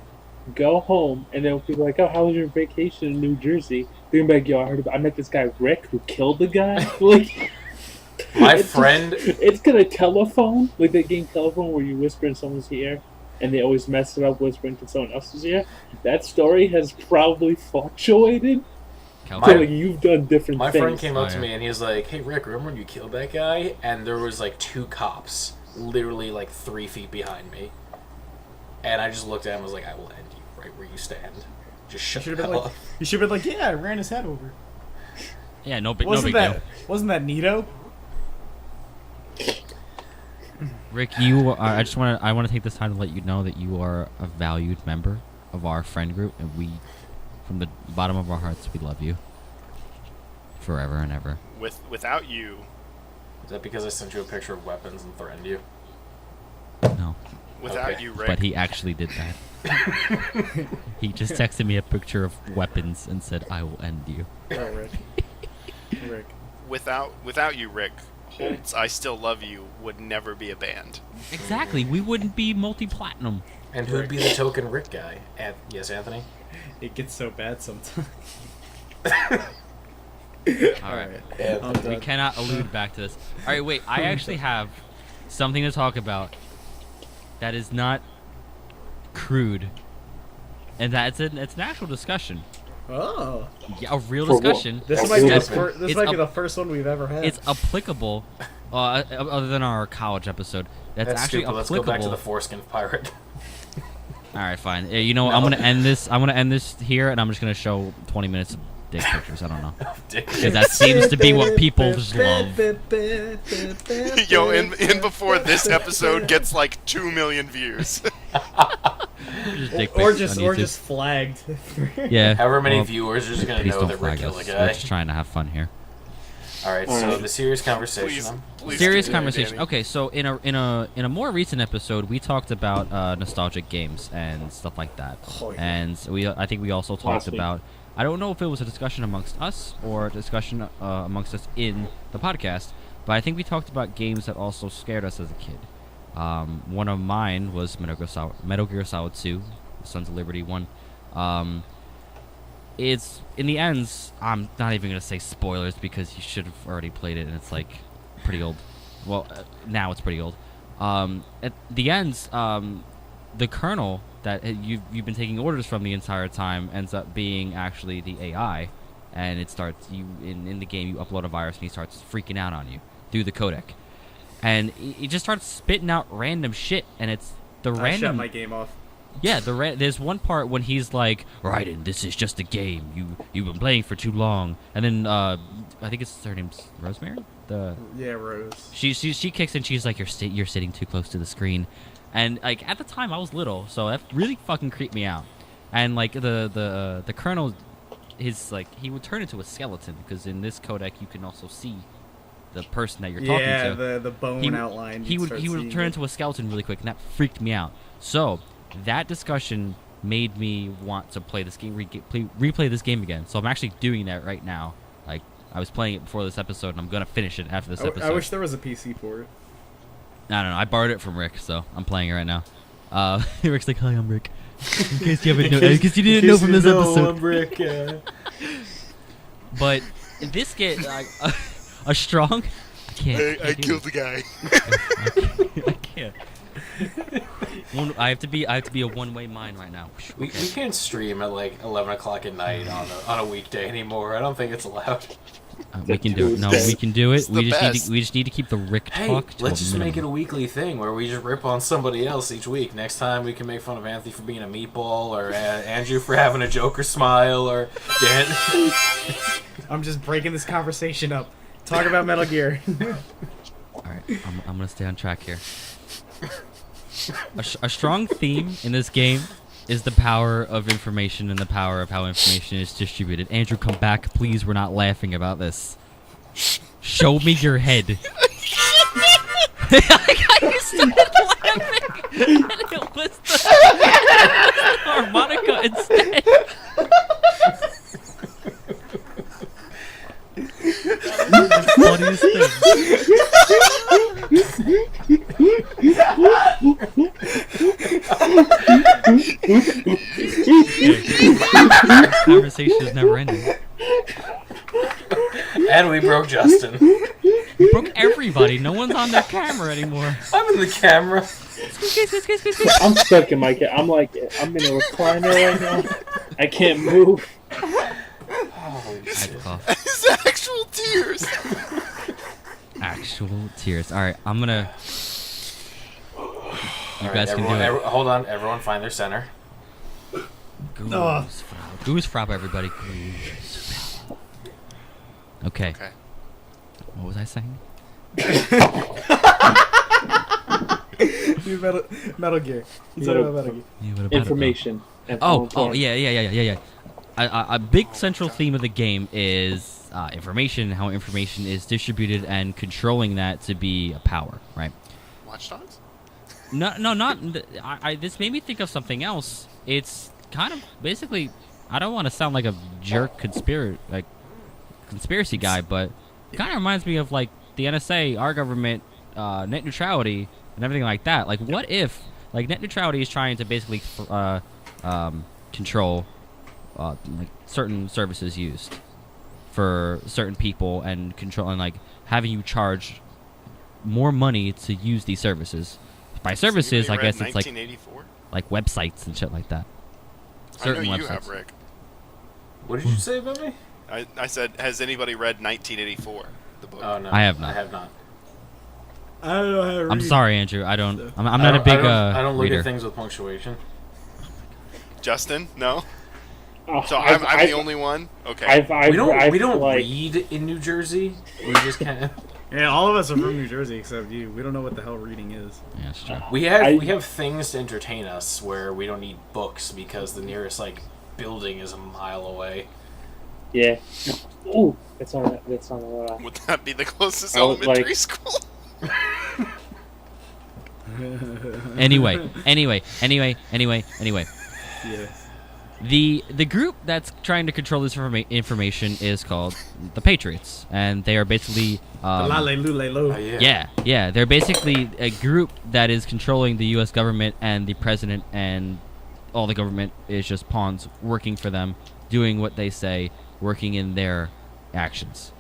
S5: go home, and then people like, oh, how was your vacation in New Jersey? They're gonna be like, yo, I met this guy Rick who killed the guy. Like
S3: My friend
S5: it's gonna telephone, like that game telephone where you whisper in someone's ear and they always mess it up whispering to someone else's ear. That story has probably fluctuated. So like you've done different
S3: My
S5: things.
S3: friend came up to me and he was like, hey Rick, remember when you killed that guy? And there was like 2 cops literally like 3 feet behind me. And I just looked at him and was like, I will end you right where you stand. Just shut the hell up.
S2: You should have been like, yeah, I ran his head over.
S1: Yeah, no big
S2: Wasn't
S1: deal.
S2: Wasn't that neato?
S1: Rick, you are. I want to take this time to let you know that you are a valued member of our friend group, and we, from the bottom of our hearts, we love you forever and ever.
S4: Without you,
S3: Is that because I sent you a picture of weapons and threatened you?
S1: No,
S4: without
S3: Okay.
S4: you, Rick.
S1: but he actually did that. He just texted me a picture of weapons and said, "I will end you."
S2: Oh, Rick. Rick.
S4: Without you, Rick, Holt's "I Still Love You" would never be a band.
S1: Exactly. We wouldn't be multi-platinum.
S3: And who'd be the token Rick guy? Yes, Anthony?
S2: It gets so bad sometimes.
S1: All right.
S2: I'm
S1: We
S2: done.
S1: cannot allude back to this. All right, wait. I actually have something to talk about that is not crude, and it's an actual discussion.
S2: Oh.
S1: Yeah, a real
S5: For what?
S1: discussion.
S2: This
S5: That's
S2: might be,
S5: good.
S2: this
S1: It's
S2: might be
S1: a-
S2: the first one we've ever had.
S1: It's applicable, other than our college episode. That's actually
S3: stupid. Let's
S1: applicable.
S3: go back to the foreskin pirate.
S1: All right, fine. You know, what, I'm gonna end this. I'm gonna end this here, and I'm just gonna show 20 minutes of dick pictures. I don't know,
S3: Dick.
S1: because that seems to be what people just love.
S4: Yo, in before this episode gets like 2 million views.
S1: Just dick
S2: or
S1: pics
S2: just
S1: on
S2: or
S1: YouTube.
S2: just flagged.
S1: Yeah.
S3: However many
S1: well,
S3: viewers are just going to
S1: please
S3: know
S1: don't
S3: that Rick
S1: flag
S3: killed a
S1: us.
S3: guy.
S1: We're just trying to have fun here.
S3: Alright, so
S5: Alright.
S3: the serious conversation.
S4: Please. Please
S1: Serious
S4: do that,
S1: conversation.
S4: Danny.
S1: Okay, so in a more recent episode, we talked about nostalgic games and stuff like that.
S2: Oh, yeah.
S1: And I think we also talked
S5: Last week.
S1: about. I don't know if it was a discussion amongst us or a discussion amongst us in the podcast, but I think we talked about games that also scared us as a kid. One of mine was Metal Gear Solid 2, Sons of Liberty 1. It's in the ends. I'm not even gonna say spoilers because you should have already played it, and it's like pretty old. Well, now it's pretty old. At the ends, the colonel that you've been taking orders from the entire time ends up being actually the AI, and it starts in the game. You upload a virus, and he starts freaking out on you through the codec, and he just starts spitting out random shit, and it's the
S2: I
S1: random.
S2: shut my game off.
S1: Yeah, there's one part when he's like, "Raiden, this is just a game. You've been playing for too long." And then I think her name's Rosemary.
S2: Yeah, Rose.
S1: She kicks in. She's like, "You're sitting too close to the screen," and like at the time I was little, so that really fucking creeped me out. And like the colonel, he would turn into a skeleton because in this codec you can also see the person that you're talking to.
S2: Yeah, the bone outline.
S1: He would turn into a skeleton really quick, and that freaked me out. So that discussion made me want to play this game, replay this game again. So I'm actually doing that right now. Like, I was playing it before this episode, and I'm gonna finish it after this episode.
S2: I wish there was a PC for it.
S1: I don't know. I borrowed it from Rick, so I'm playing it right now. Rick's like, "Hi, I'm Rick." In case you didn't know from this episode.
S3: I'm Rick.
S1: But in this game, a strong. I can't.
S4: I killed the guy.
S1: I can't. I have to be a one-way mind right now.
S3: We can't stream at like 11 o'clock at night on a weekday anymore. I don't think it's allowed.
S1: We can do it. No, we can do it.
S4: It's the best.
S1: We just need to keep the Rick talk.
S3: Hey, let's just make it a weekly thing where we just rip on somebody else each week. Next time we can make fun of Anthony for being a meatball, or Andrew for having a Joker smile, or Dan.
S2: I'm just breaking this conversation up. Talk about Metal Gear.
S1: All right, I'm gonna stay on track here. A strong theme in this game is the power of information and the power of how information is distributed. Andrew, come back, please. We're not laughing about this. Show me your head. I started laughing, and it was the harmonica instead. That was the funniest thing. Conversation is never ending.
S3: And we broke Justin.
S1: We broke everybody. No one's on their camera anymore.
S3: I'm in the camera.
S5: I'm stuck in my I'm in a recliner right now. I can't move.
S4: It's actual tears.
S1: Actual tears. All right, I'm gonna. You guys can do it.
S3: Hold on, everyone, find their center.
S1: Goose frap, everybody. Goose frap. Okay. What was I saying?
S2: Metal Gear. He's talking about Metal Gear.
S1: Yeah, what about
S5: Information.
S1: Yeah. A big central theme of the game is information, how information is distributed, and controlling that to be a power, right?
S4: Watch Dogs?
S1: No, not. This made me think of something else. It's kind of basically. I don't want to sound like a jerk conspiracy guy, but it kind of reminds me of like the NSA, our government, net neutrality, and everything like that. Like, what if like net neutrality is trying to basically control like certain services used for certain people, and control and like having you charge more money to use these services. By services, I guess it's like websites and shit like that. Certain
S4: I know you
S1: websites.
S4: have, Rick.
S3: What did you say about me?
S4: I said, has anybody read 1984, the book?
S3: Oh no,
S1: I have not.
S3: I have not.
S2: I don't know how to read.
S1: I'm sorry, Andrew. I'm not a big
S3: I don't look
S1: reader.
S3: at things with punctuation.
S4: Justin, no.
S5: Oh,
S4: So I'm the only one. Okay.
S3: We don't
S5: like,
S3: read in New Jersey. We just kind of.
S2: Yeah, all of us are from New Jersey except you. We don't know what the hell reading is.
S1: Yeah, it's true.
S3: We have things to entertain us where we don't need books because the nearest like building is a mile away.
S5: Yeah. Ooh, that's not.
S4: Would that be the closest
S5: I would
S4: elementary
S5: like-
S4: school?
S1: Anyway.
S2: Yeah.
S1: The group that's trying to control this information is called the Patriots, and they are basically yeah. They're basically a group that is controlling the U.S. government and the president, and all the government is just pawns working for them, doing what they say, working in their actions.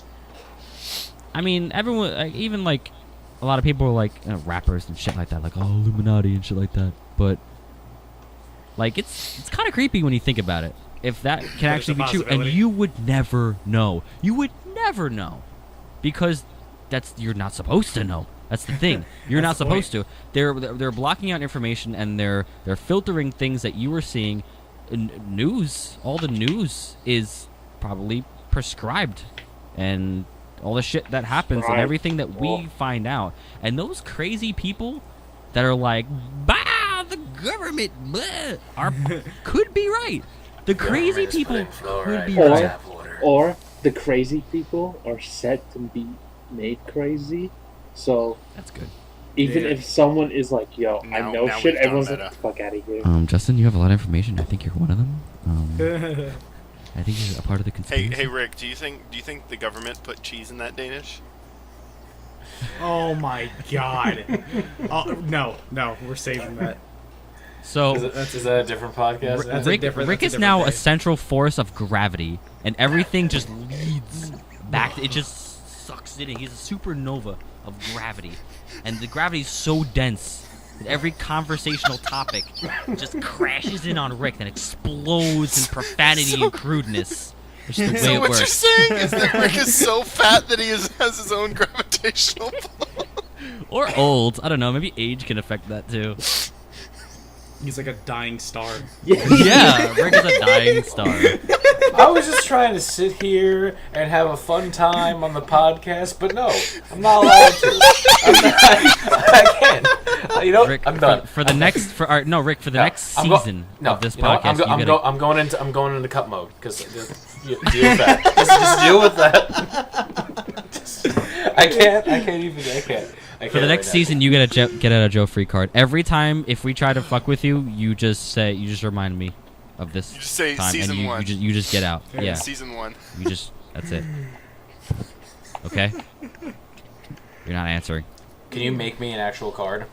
S1: I mean, everyone, like, even like a lot of people are like rappers and shit like that, like Illuminati and shit like that, but. Like, it's kind of creepy when you think about it. if that can
S2: a
S1: actually be true, and
S2: possibility.
S1: you would never know. You would never know, because you're not supposed to know. That's the thing. You're not
S2: That's the point.
S1: supposed to. They're blocking out information, and they're filtering things that you were seeing. News, all the news is probably prescribed, and all the shit that happens and everything that we find out. And those crazy people that are like, bah, the government, bleh, could be right. The crazy people could be right.
S5: Or the crazy people are set to be made crazy. So
S1: That's good.
S5: even if someone is like, yo, I know
S4: now
S5: shit,
S4: we've gone
S5: everyone's like,
S4: meta.
S5: fuck out of here.
S1: Justin, you have a lot of information. I think you're one of them. I think you're a part of the conspiracy.
S4: Hey, Rick, do you think the government put cheese in that Danish?
S2: Oh my god. No, we're saving that.
S1: So
S3: Is that a different podcast?
S2: That's a
S1: Rick
S2: different
S1: is now
S2: day.
S1: a central force of gravity, and everything just leads back. It just sucks it in. He's a supernova of gravity, and the gravity is so dense that every conversational topic just crashes in on Rick and explodes in profanity and crudeness. Which is the way
S4: So
S1: it
S4: what
S1: works.
S4: you're saying is that Rick is so fat that he has his own gravitational pull.
S1: Or old. I don't know. Maybe age can affect that too.
S2: He's like a dying star.
S1: Yeah, Rick is a dying star.
S3: I was just trying to sit here and have a fun time on the podcast, but no, I'm not allowed to. I can't. You know,
S1: Rick,
S3: I'm done.
S1: For the next, Rick, for the next season of this
S3: you know what?
S1: podcast,
S3: I'm going into cut mode because deal with that. Just deal with that. I can't.
S1: For the next season, you get a get out of jail free card. Every time, if we try to fuck with you, you just remind me of this
S4: You just say
S1: time,
S4: season
S1: and
S4: 1.
S1: you just get out. Yeah,
S4: Season 1.
S1: that's it. Okay. You're not answering.
S3: Can you make me an actual card?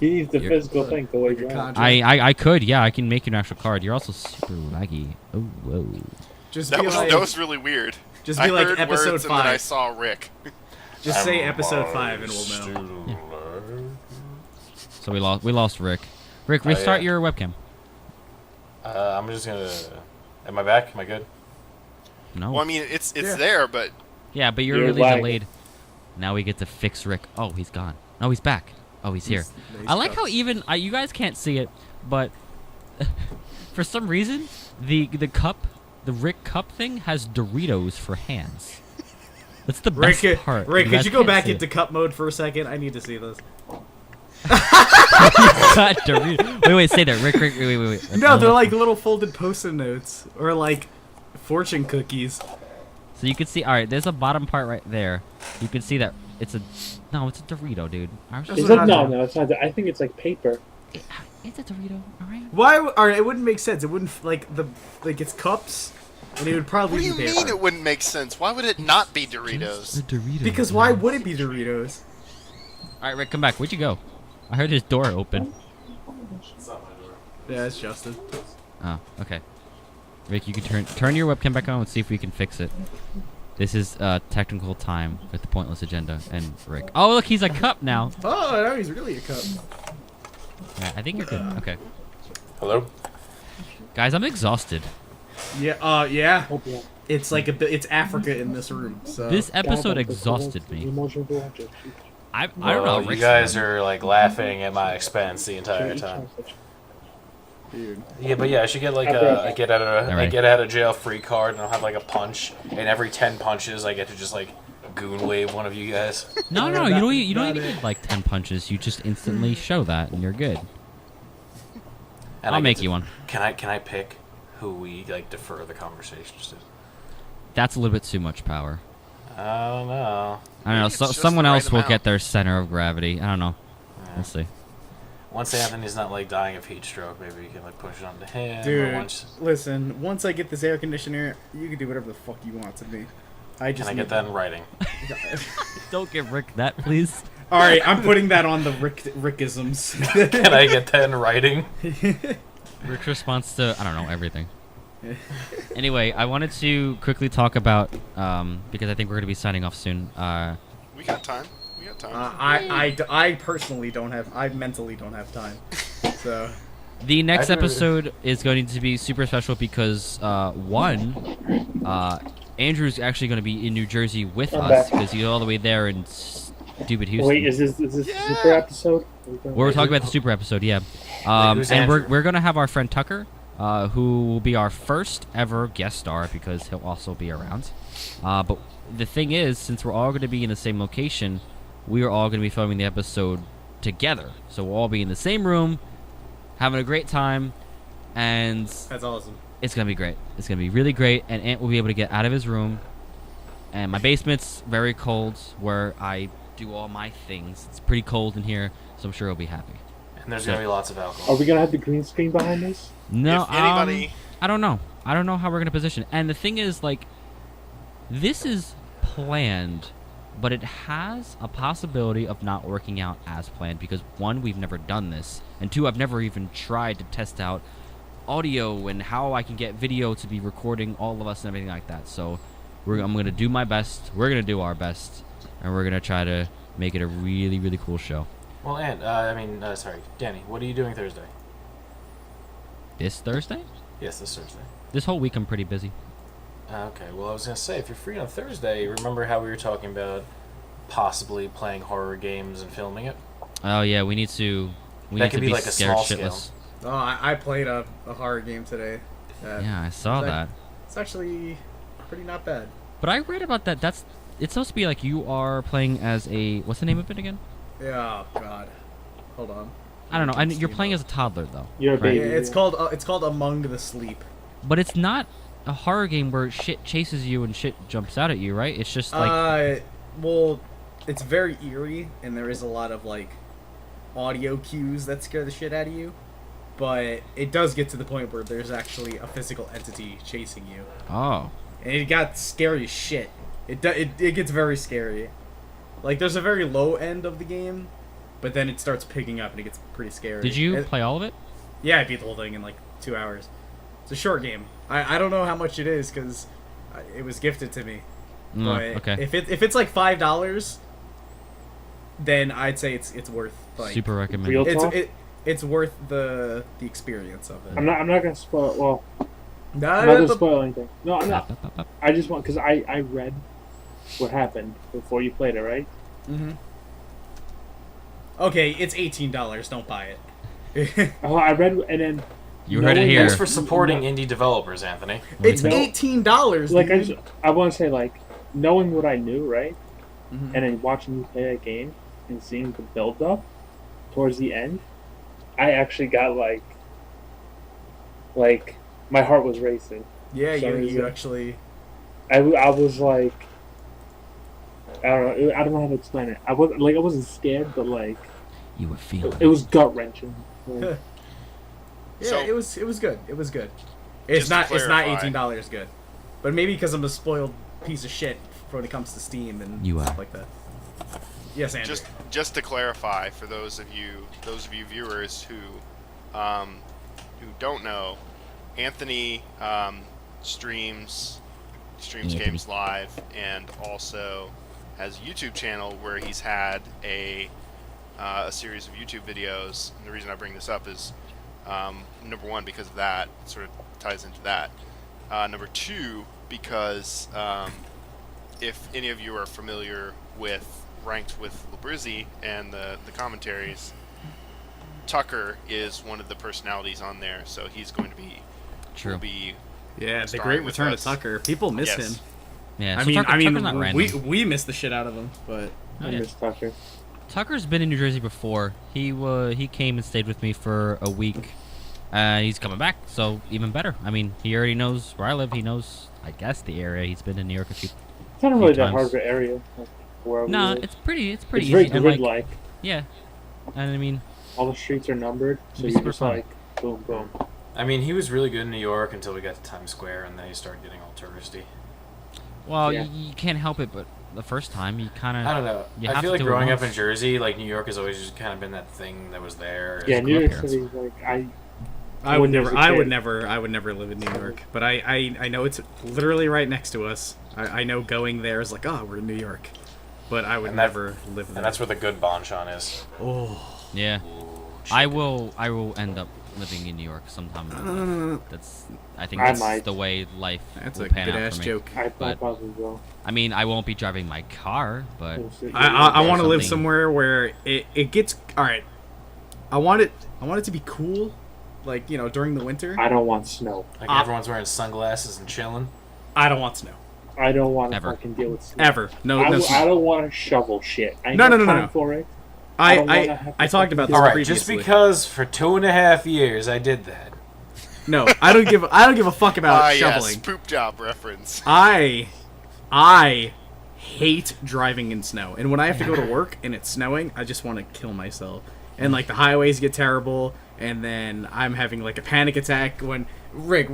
S5: He needs the
S1: You're-
S5: physical thing the way
S2: Like a
S5: you want.
S2: contract.
S1: I could, yeah, I can make you an actual card. You're also super laggy. Oh, whoa.
S2: Just
S4: That
S2: be
S4: was
S2: like,
S4: really weird.
S2: just
S4: I
S2: be like
S4: heard
S2: episode
S4: words and then I
S2: 5.
S4: saw Rick.
S2: Just say episode 5 and we'll know.
S1: So we lost Rick. Rick,
S3: Oh,
S1: restart
S3: yeah.
S1: your webcam.
S3: I'm just gonna. Am I back? Am I good?
S1: No.
S4: Well, I mean, it's
S2: Yeah.
S4: there, but
S1: Yeah, but you're
S5: You're
S1: really
S5: lagging.
S1: delayed. Now we get to fix Rick. Oh, he's gone. No, he's back. Oh, he's here.
S2: He's
S1: I like how
S2: cups.
S1: even you guys can't see it, but for some reason the Rick cup thing has Doritos for hands. That's the best part.
S2: Rick, could
S1: guys
S2: you go
S1: can't
S2: back
S1: see
S2: into cup mode for a second? I need to see this.
S1: Got Doritos. Wait, say that. Rick, wait.
S2: No, they're like little folded post-it notes or like fortune cookies.
S1: So you can see. All right, there's a bottom part right there. You can see that it's a Dorito, dude. I was just
S5: Is
S2: what
S5: it?
S2: I
S5: No,
S2: thought.
S5: no, it's not. I think it's like paper.
S1: It's a Dorito. All right.
S2: Why? All right, it wouldn't make sense. It wouldn't it's cups, and it would probably
S4: what do you
S2: be
S4: mean
S2: paper.
S4: it wouldn't make sense? Why would it not be
S1: Just a
S4: Doritos?
S1: Dorito.
S2: Because why would it be Doritos?
S1: All right, Rick, come back. Where'd you go? I heard his door open.
S2: Yeah, it's Justin.
S1: Oh, okay. Rick, you can turn your webcam back on and see if we can fix it. This is technical time with the pointless agenda and Rick. Oh, look, he's a cup now.
S2: Oh, now he's really a cup.
S1: Yeah, I think you're good. Okay,
S3: Hello.
S1: guys, I'm exhausted.
S2: Yeah. Yeah.
S5: Oh, yeah.
S2: It's like it's Africa in this room. So
S1: This episode exhausted me. I don't know.
S3: Well, you
S1: Rick's
S3: guys
S1: fine.
S3: are like laughing at my expense the entire time.
S2: dude.
S3: Yeah, but yeah, I should get like
S5: Okay.
S3: a get out of
S1: Alright.
S3: a get out of jail free card, and I'll have like a punch, and every 10 punches, I get to just like goon wave one of you guys.
S1: No,
S2: No,
S1: you don't.
S2: that-
S1: You don't
S2: not
S1: even
S2: it.
S1: need like 10 punches. You just instantly show that, and you're good.
S3: And
S1: I'll
S3: I get
S1: make
S3: to-
S1: you one.
S3: Can I pick who we like defer the conversations to?
S1: That's a little bit too much power.
S3: I don't know.
S1: I don't know.
S4: It's
S1: So,
S4: just
S1: someone
S4: the right
S1: else will
S4: amount.
S1: get their center of gravity. I don't know. We'll see.
S3: Once Anthony's not like dying of heat stroke, maybe you can like push it onto him. Or
S2: Dude,
S3: once,
S2: listen. Once I get this air conditioner, you can do whatever the fuck you want to me. I
S3: can
S2: just
S3: I get that in writing?
S1: Don't give Rick that, please.
S2: All right, I'm putting that on the Rickisms.
S3: Can I get that in writing?
S1: Rick's response to, I don't know, everything. Anyway, I wanted to quickly talk about, because I think we're going to be signing off soon.
S4: We got time. We got time.
S2: I personally don't have. I mentally don't have time. So
S1: The next
S3: think
S1: episode is going to be super special because Andrew's actually going to be in New Jersey with
S5: I'm
S1: us
S5: back.
S1: because he's all the way there in stupid Houston.
S5: Wait, is this super episode?
S1: We're talking about the super episode, yeah.
S3: who's
S1: And
S3: Andrew?
S1: we're going to have our friend Tucker, who will be our first ever guest star because he'll also be around. But the thing is, since we're all going to be in the same location, we are all going to be filming the episode together. So we'll all be in the same room, having a great time, and
S2: That's awesome.
S1: it's going to be great. It's going to be really great, and Ant will be able to get out of his room. And my basement's very cold, where I do all my things. It's pretty cold in here, so I'm sure he'll be happy.
S3: And there's gonna be lots of alcohol.
S5: Are we gonna have the green screen behind us?
S1: No,
S4: If anybody-
S1: I don't know. I don't know how we're going to position. And the thing is, like, this is planned, but it has a possibility of not working out as planned because, one, we've never done this, and two, I've never even tried to test out audio and how I can get video to be recording all of us and everything like that. So I'm going to do my best. We're going to do our best, and we're going to try to make it a really, really cool show.
S3: Well, and sorry, Danny, what are you doing Thursday?
S1: This Thursday?
S3: Yes, this Thursday.
S1: This whole week I'm pretty busy.
S3: Okay, well, I was gonna say, if you're free on Thursday, remember how we were talking about possibly playing horror games and filming it?
S1: Oh, yeah, we need to
S3: That could be like a
S1: scared
S3: small
S1: shitless.
S2: Oh, I played a horror game today.
S1: Yeah, I saw that.
S2: It's actually pretty not bad.
S1: But I read about that. It's supposed to be like you are playing as a what's the name of it again?
S2: Yeah, oh, God. Hold on.
S1: I don't know. You're playing as a toddler though.
S5: You're a
S1: right?
S2: Yeah,
S5: baby.
S2: it's called Among the Sleep.
S1: But it's not a horror game where shit chases you and shit jumps out at you, right? It's just like
S2: Well, it's very eerie, and there is a lot of like audio cues that scare the shit out of you. But it does get to the point where there's actually a physical entity chasing you,
S1: oh,
S2: and it got scary as shit. It gets very scary. Like there's a very low end of the game, but then it starts picking up and it gets pretty scary.
S1: did you play all of it?
S2: Yeah, I beat the whole thing in like 2 hours. It's a short game. I don't know how much it is because it was gifted to me. But
S1: Okay,
S2: if it's like $5, then I'd say it's worth like
S1: super recommend.
S5: Real talk?
S2: it's worth the experience of it.
S5: I'm not gonna spoil it. Well,
S2: No,
S5: I'm not gonna spoil anything. No, I'm not.
S1: Up.
S5: I just want because I read what happened before you played it, right?
S2: Mm-hmm. Okay, it's $18. Don't buy it.
S5: Oh, I read and then
S1: You heard it
S5: knowing-
S1: here.
S3: Thanks for supporting indie developers, Anthony.
S2: It's
S5: No.
S2: $18.
S5: Like
S2: dude.
S5: I want to say like knowing what I knew, right?
S2: Mhm.
S5: And then watching you play that game and seeing the build up towards the end, I actually got like my heart was racing.
S2: Yeah,
S5: Sorry,
S2: you
S5: yeah.
S2: actually.
S5: I was like, I don't know how to explain it. I wasn't scared, but like
S1: You were feeling.
S5: it was gut wrenching. Like,
S2: Yeah,
S4: So-
S2: it was good. It was good.
S4: Just to
S2: It's not
S4: clarify-
S2: $18 good, but maybe because I'm a spoiled piece of shit when it comes to Steam and
S1: You
S2: stuff
S1: are.
S2: like that. Yes, Andrew.
S4: Just to clarify for those of you viewers who don't know, Anthony streams
S1: Anthony.
S4: games live and also has a YouTube channel where he's had a series of YouTube videos. And the reason I bring this up is number one, because of that, it sort of ties into that. Number two, because if any of you are familiar with Ranked with Labrizzi and the commentaries, Tucker is one of the personalities on there, so he's going to be
S1: True.
S4: will be
S2: Yeah, the
S4: starring
S2: great
S4: with
S2: return of
S4: us.
S2: Tucker. People miss
S4: Yes.
S2: him.
S1: Yeah,
S2: I
S1: so
S2: mean,
S1: Tucker's not random.
S2: we miss the shit out of him, but
S1: Oh,
S5: I
S1: yeah.
S5: miss Tucker.
S1: Tucker's been in New Jersey before. He came and stayed with me for a week. He's coming back, so even better. I mean, he already knows where I live. He knows, I guess, the area. He's been in New York a few.
S5: It's not really that
S1: times.
S5: hard of an area. Like, where we
S1: No,
S5: live.
S1: it's pretty
S5: It's
S1: easy.
S5: very
S1: And
S5: grid-like.
S1: yeah, and I mean,
S5: All the streets are numbered, so
S1: It'd be
S5: you're
S1: super
S5: just
S1: fun.
S5: like boom, boom.
S3: I mean, he was really good in New York until we got to Times Square, and then he started getting all touristy.
S1: well,
S5: Yeah.
S1: you can't help it. But the first time, you kind of
S3: I don't know.
S1: You
S3: I
S1: have
S3: feel
S1: to
S3: like
S1: do it
S3: growing up
S1: once.
S3: in Jersey, like New York has always just kind of been that thing that was there.
S5: Yeah,
S1: grew
S5: New
S1: up
S5: York
S1: here.
S5: City, like
S2: I would
S5: When there's
S2: never.
S5: a
S2: I would
S5: kid.
S2: never. I would never live in New York. But I know it's literally right next to us. I know going there is like, oh, we're in New York, but I would
S3: And that-
S2: never live there.
S3: And that's where the good bonchon is.
S2: Oh,
S1: yeah.
S3: Ooh,
S1: I will end up living in New York sometime. I think
S5: I
S1: that's
S5: might.
S1: the way life
S2: That's
S1: will
S2: a
S1: pan
S2: good
S1: out
S2: ass
S1: for me.
S2: joke.
S5: I
S1: But-
S5: probably will.
S1: I mean, I won't be driving my car, but
S2: I want to live
S1: something-
S2: somewhere where it gets all right. I want it to be cool, like during the winter.
S5: I don't want snow.
S3: Like everyone's wearing sunglasses and chilling.
S2: I don't want snow
S5: I don't want to
S1: Ever.
S5: fucking deal with snow.
S2: ever. No,
S5: I,
S2: no.
S5: I
S2: snow.
S5: don't want to shovel shit. I ain't
S2: No,
S5: got
S2: no, no,
S5: time
S2: no.
S5: for it. I don't wanna have
S2: I
S5: to
S2: talked about this
S3: All right,
S2: previously.
S3: just because for 2.5 years I did that.
S2: No, I don't give a fuck about shoveling.
S4: Yes, poop job reference.
S2: I hate driving in snow, and when I have to go to work and it's snowing, I just want to kill myself. And like the highways get terrible, and then I'm having like a panic attack when Rick.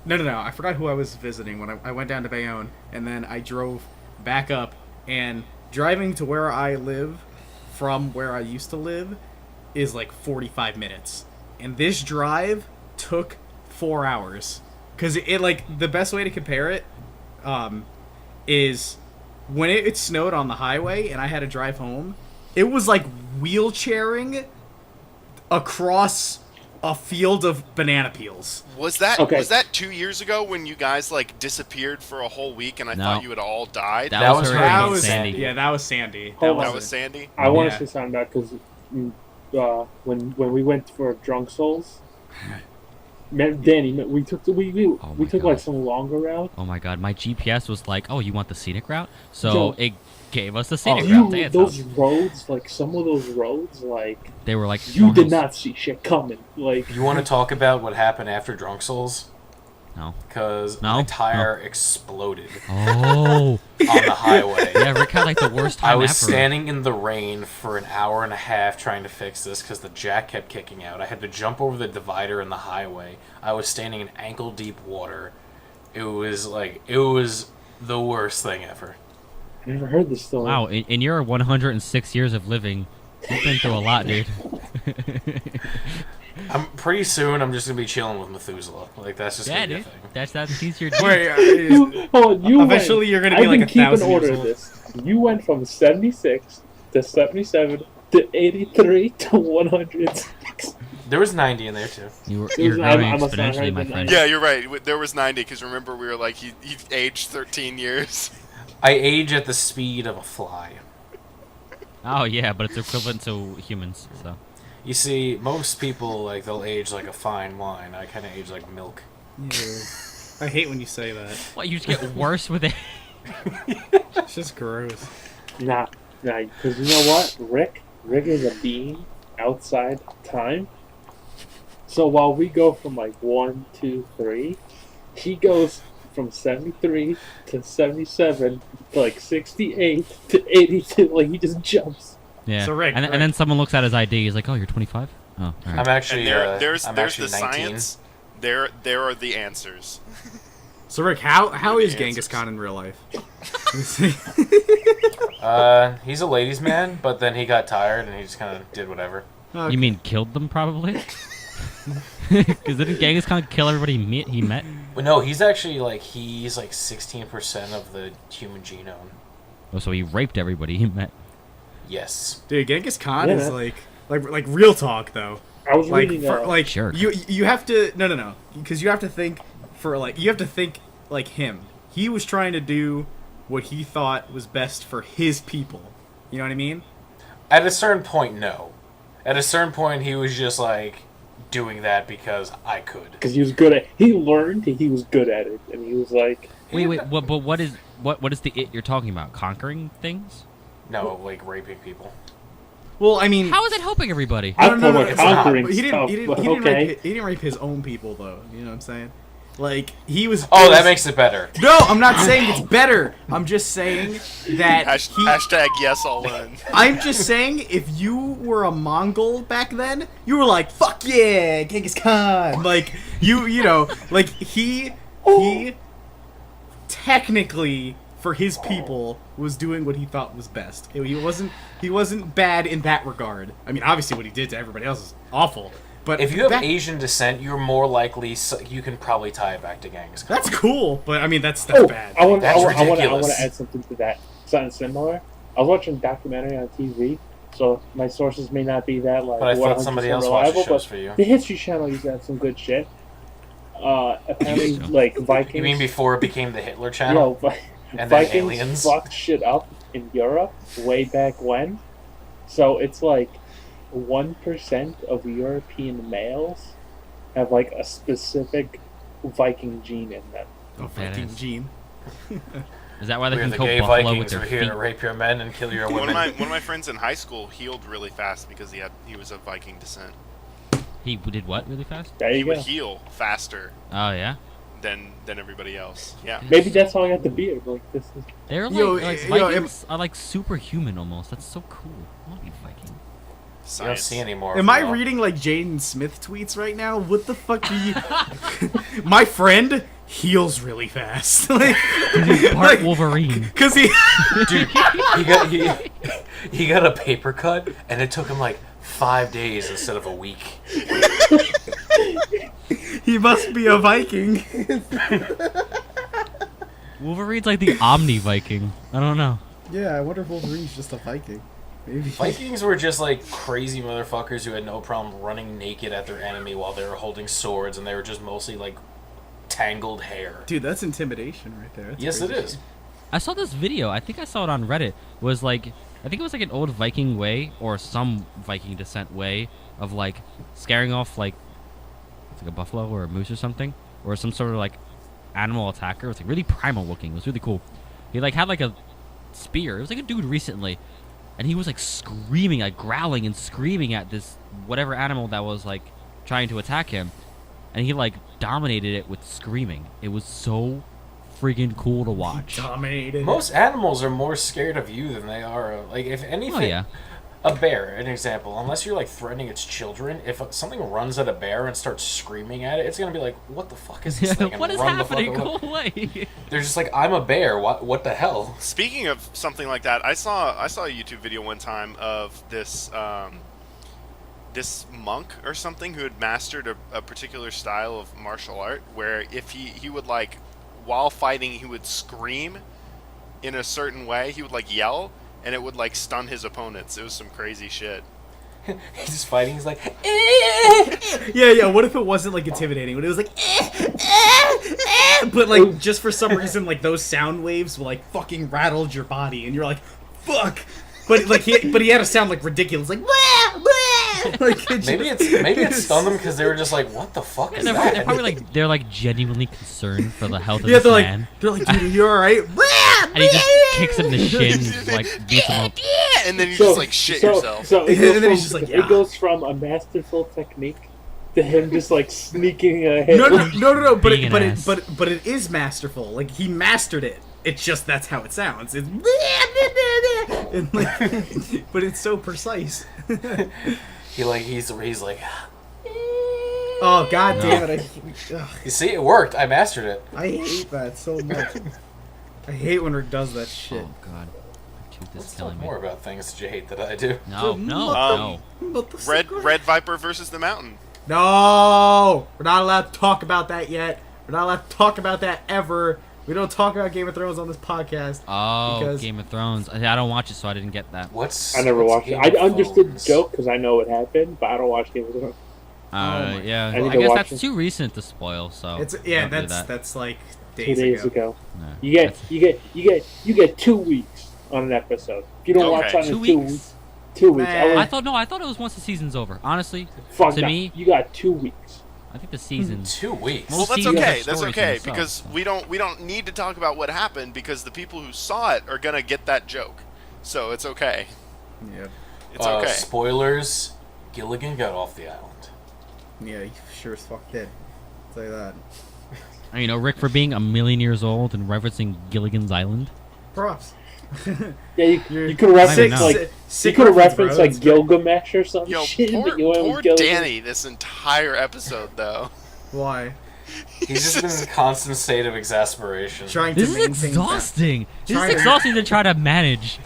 S2: No, I forgot who I was visiting when I went down to Bayonne, and then I drove back up, and driving to where I live from where I used to live is like 45 minutes, and this drive took 4 hours. Because it like the best way to compare it is when it snowed on the highway and I had to drive home, it was like wheelchairing across a field of banana peels.
S4: Was that
S5: Okay.
S4: 2 years ago when you guys like disappeared for a whole week and I
S1: No.
S4: thought you had all died?
S1: That
S3: That
S1: was
S3: was
S1: Hurricane
S2: That was
S1: Sandy.
S2: Yeah, that was Sandy.
S5: Hold
S4: that
S5: on.
S4: was Sandy.
S5: I want
S2: Yeah.
S5: to say something about because when we went for Drunk Souls, Danny, we took
S1: Oh my
S5: took
S1: God.
S5: like some longer route.
S1: Oh my god, my GPS was like, "Oh, you want the scenic route?" So
S5: Yo.
S1: it gave us the scenic
S5: You
S1: route. to its
S5: those
S1: house.
S5: roads, like some of those roads, like
S1: They were like,
S5: you did
S1: farms.
S5: not see shit coming. Like
S3: You want to talk about what happened after Drunk Souls?
S1: No.
S3: Because
S1: No?
S3: my tire exploded
S1: Oh,
S3: on the highway.
S1: yeah, Rick had like the worst time
S3: I was
S1: ever.
S3: standing in the rain for an hour and a half trying to fix this because the jack kept kicking out. I had to jump over the divider in the highway. I was standing in ankle-deep water. It was the worst thing ever.
S5: I never heard this story.
S1: Wow, in your 106 years of living, you've been through a lot, dude.
S3: I'm pretty soon. I'm just gonna be chilling with Methuselah. Like that's just
S1: Yeah,
S3: gonna be a
S1: dude.
S3: thing.
S1: That's he's your dude.
S2: Wait,
S5: Hold on, you
S2: eventually
S5: went,
S2: you're gonna
S5: I've
S2: be like
S5: been keeping
S2: 1,000 years
S5: order of
S2: old.
S5: this. You went from 76 to 77 to 83 to 106.
S3: There was 90 in there too.
S1: You're
S5: was-
S1: growing
S5: I must not
S1: exponentially,
S5: heard
S1: my
S5: the
S1: friend.
S5: 90.
S4: Yeah, you're right. There was 90 because remember we were like he aged 13 years.
S3: I age at the speed of a fly.
S1: Oh yeah, but it's equivalent to humans. So
S3: You see, most people they'll age like a fine wine. I kind of age like milk.
S2: Ew. I hate when you say that.
S1: what? You just get worse with it.
S2: It's just gross.
S5: Nah, because you know what? Rick is a being outside time. So while we go from like 1, 2, 3, he goes from 73 to 77 to like 68 to 82. Like he just jumps.
S1: Yeah.
S2: So, Rick,
S1: and
S2: Rick.
S1: then someone looks at his ID. He's like, "Oh, you're 25." Oh, all right.
S3: I'm actually
S4: And there's
S3: I'm
S4: there's the
S3: actually 19.
S4: science. There are the answers.
S2: So Rick, how is
S4: The
S2: Genghis
S4: answers.
S2: Khan in real life?
S3: He's a ladies' man, but then he got tired and he just kind of did whatever.
S2: Okay.
S1: You mean killed them, probably? Because didn't Genghis Khan kill everybody he met?
S3: Well, no, he's actually he's 16% of the human genome.
S1: Oh, so he raped everybody he met.
S3: Yes.
S2: Dude, Genghis Khan
S5: Yeah.
S2: is like real talk though.
S5: I was
S2: Like
S5: reading
S2: for, like
S1: Sure.
S2: you have to no because you have to think like him. He was trying to do what he thought was best for his people. You know what I mean?
S3: At a certain point, no. At a certain point, he was just doing that because I could.
S5: because he was good at. He learned he was good at it, and he was like,
S1: Wait. But what is the it you're talking about? Conquering things?
S3: No, raping people.
S2: Well, I mean,
S1: How is it helping everybody?
S5: I
S2: no,
S5: thought about
S2: it's not.
S5: conquering
S2: He didn't.
S5: stuff,
S2: He didn't.
S5: but
S2: He didn't,
S5: okay.
S2: rape, he didn't rape his own people though. You know what I'm saying? Like he was.
S3: Oh,
S2: it was-
S3: that makes it better.
S2: No, I'm not saying it's better. I'm just saying that
S4: Hashtag yes, I'll learn.
S2: I'm just saying if you were a Mongol back then, you were like, "Fuck yeah, Genghis Khan!" Like you know, like he technically for his people was doing what he thought was best. He wasn't bad in that regard. I mean, obviously what he did to everybody else is awful. But
S3: If you have
S2: back-
S3: Asian descent, you're more likely. You can probably tie it back to Genghis Khan.
S2: that's cool. But I mean, that's
S5: "Oh,
S2: bad.
S3: That's
S5: I want to
S3: ridiculous.
S5: add something to that. Something similar. I was watching a documentary on TV, so my sources may not be that like.
S3: But I thought
S5: 100%
S3: somebody else
S5: reliable,
S3: watches shows
S5: but
S3: for you.
S5: the History Channel used to have some good shit. Apparently, like Vikings.
S3: You mean before it became the Hitler
S5: Yo,
S3: channel? And then
S5: Vikings
S3: aliens?
S5: fucked shit up in Europe way back when. So it's like 1% of European males have like a specific Viking gene in them.
S2: Oh, fucking Gene.
S1: Is that why they
S3: We're
S1: can
S3: the
S1: kill
S3: gay
S1: buffalo
S3: Vikings.
S1: with their
S3: We're here
S1: feet?
S3: to rape your men and kill your
S4: One
S3: women.
S4: of my friends in high school healed really fast because he was of Viking descent.
S1: He did what really fast?
S5: There
S4: He
S5: you
S4: would
S5: go.
S4: heal faster
S1: Oh yeah.
S4: than everybody else. Yeah.
S5: Maybe that's how I got the beard. Like this is.
S1: They're like,
S2: Yo,
S1: like
S2: yo,
S1: Vikings are like superhuman almost. That's so cool. I want to be a Viking.
S3: You don't
S4: Science.
S3: see anymore.
S2: Am I reading like Jaden Smith tweets right now? What the fuck do you? My friend heals really fast. Like,
S1: He's part
S2: like,
S1: Wolverine.
S2: cause he.
S3: Dude, he got a paper cut, and it took him like 5 days instead of a week.
S2: He must be a Viking.
S1: Wolverine's like the Omni Viking. I don't know.
S2: Yeah, I wonder if Wolverine's just a Viking. Maybe.
S3: Vikings were just like crazy motherfuckers who had no problem running naked at their enemy while they were holding swords, and they were just mostly like tangled hair.
S2: Dude, that's intimidation right there. That's
S3: Yes, it
S2: crazy.
S3: is.
S1: I saw this video. I think I saw it on Reddit. Was like, I think it was like an old Viking way or some Viking descent way of like scaring off like it's like a buffalo or a moose or something or some sort of like animal attacker. It was like really primal looking. It was really cool. He like had like a spear. It was like a dude recently, and he was like screaming, like growling and screaming at this whatever animal that was like trying to attack him, and he like dominated it with screaming. It was so friggin' cool to watch.
S2: Dominated.
S3: Most animals are more scared of you than they are of, like, if anything.
S1: Oh yeah.
S3: A bear, an example. Unless you're like threatening its children, if something runs at a bear and starts screaming at it, it's gonna be like, "What the fuck is this thing?" And
S1: What is
S3: run the fuck
S1: happening?
S3: away.
S1: Go away.
S3: They're just like, "I'm a bear. What the hell?"
S4: Speaking of something like that, I saw a YouTube video one time of this this monk or something who had mastered a particular style of martial art where if he would like while fighting he would scream in a certain way, he would like yell and it would like stun his opponents. It was some crazy shit.
S3: He's just fighting. He's like,
S2: Yeah. What if it wasn't like intimidating? When it was like, but like just for some reason, like those sound waves will like fucking rattled your body, and you're like, fuck. But like he had to sound like ridiculous, like, like
S3: maybe it stunned them because they were just like, "What the fuck is
S1: They're
S3: that?"
S1: probably like genuinely concerned for the health of
S2: yeah,
S1: this man.
S2: they're like, dude, are you all right?
S1: And he just kicks him in the shin, like beats him up.
S4: And then you just like shit yourself.
S5: So it
S2: And
S5: goes,
S2: then
S5: from,
S2: he's just like,
S5: it
S2: yeah.
S5: goes from a masterful technique to him just like sneaking ahead.
S2: No. But
S1: Being
S2: it,
S1: an
S2: but
S1: ass.
S2: it, but it is masterful. Like he mastered it. It's just that's how it sounds. It's and like, but it's so precise.
S3: He's like,
S2: Oh god damn it!
S3: "You see, it worked. I mastered it."
S2: I hate that so much. I hate when Rick does that shit.
S1: Oh god, my tooth is
S3: Let's talk
S1: killing me.
S3: more about things that you hate that I do.
S1: No.
S4: Red Viper versus the Mountain.
S2: No, we're not allowed to talk about that yet. We're not allowed to talk about that ever. We don't talk about Game of Thrones on this podcast.
S1: Oh,
S2: Because-
S1: Game of Thrones. I don't watch it, so I didn't get that.
S5: I never watched it.
S3: Game
S5: I
S3: of
S5: understood the
S3: Thrones?
S5: joke because I know what happened, but I don't watch Game of Thrones.
S2: my
S1: Yeah.
S5: I need
S1: I
S5: to
S1: guess
S5: watch
S1: that's
S5: it.
S1: too recent to spoil. So
S2: It's
S1: don't do that.
S2: that's like
S5: 2
S2: days,
S5: days
S2: ago.
S5: ago.
S1: No,
S5: You get 2 weeks on an episode. If you don't
S4: Okay.
S5: watch on
S1: 2
S5: in 2
S1: weeks.
S5: weeks, 2 weeks.
S2: Man.
S1: I thought it was once the season's over. Honestly,
S5: fuck
S1: to
S5: that.
S1: me-
S5: You got 2 weeks.
S1: I think the season.
S3: 2 weeks.
S1: Well,
S4: Well, that's
S1: seasons
S4: okay.
S1: have
S4: That's
S1: stories
S4: okay
S1: themselves,
S4: because
S1: so.
S4: we don't need to talk about what happened because the people who saw it are gonna get that joke. So it's okay.
S2: Yeah,
S4: It's okay.
S3: Spoilers: Gilligan got off the island.
S2: yeah, he sure as fuck did. I'll tell you that.
S1: You know, Rick for being a million years old and referencing Gilligan's Island.
S2: Props.
S5: Yeah, you
S2: You're
S5: could reference
S1: know.
S5: like you
S2: sick
S5: could have
S2: reference,
S5: referenced
S2: bro.
S5: like
S2: That's great.
S5: Gilgamesh or some
S4: Yo,
S5: shit,
S4: poor,
S5: but you went
S4: poor
S5: with Gilligan.
S4: Danny this entire episode though.
S2: Why?
S3: He's just been in a constant state of exasperation.
S2: Trying
S1: This
S2: to
S1: is
S2: maintain
S1: exhausting. This
S2: Trying
S1: is
S2: to-
S1: exhausting to try to manage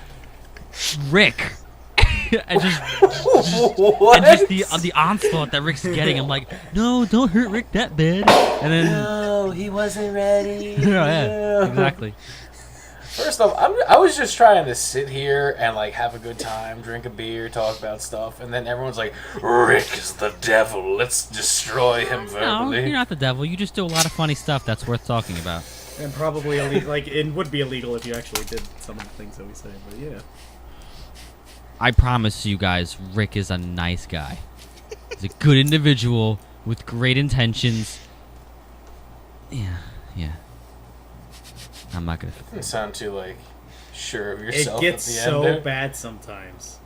S1: Rick. and just
S3: What?
S1: and just the onslaught that Rick's getting. I'm like, no, don't hurt Rick that bad. And then
S3: No, he wasn't ready.
S1: yeah, exactly.
S3: First off, I was just trying to sit here and like have a good time, drink a beer, talk about stuff, and then everyone's like, "Rick is the devil. Let's destroy him
S1: No,
S3: verbally."
S1: you're not the devil. You just do a lot of funny stuff that's worth talking about.
S2: And probably illegal. Like it would be illegal if you actually did some of the things that we say. But yeah.
S1: I promise you guys, Rick is a nice guy. He's a good individual with great intentions. Yeah. I'm not gonna.
S3: Doesn't sound too like sure of
S2: It
S3: yourself.
S2: gets
S3: at the
S2: so
S3: end.
S2: bad sometimes.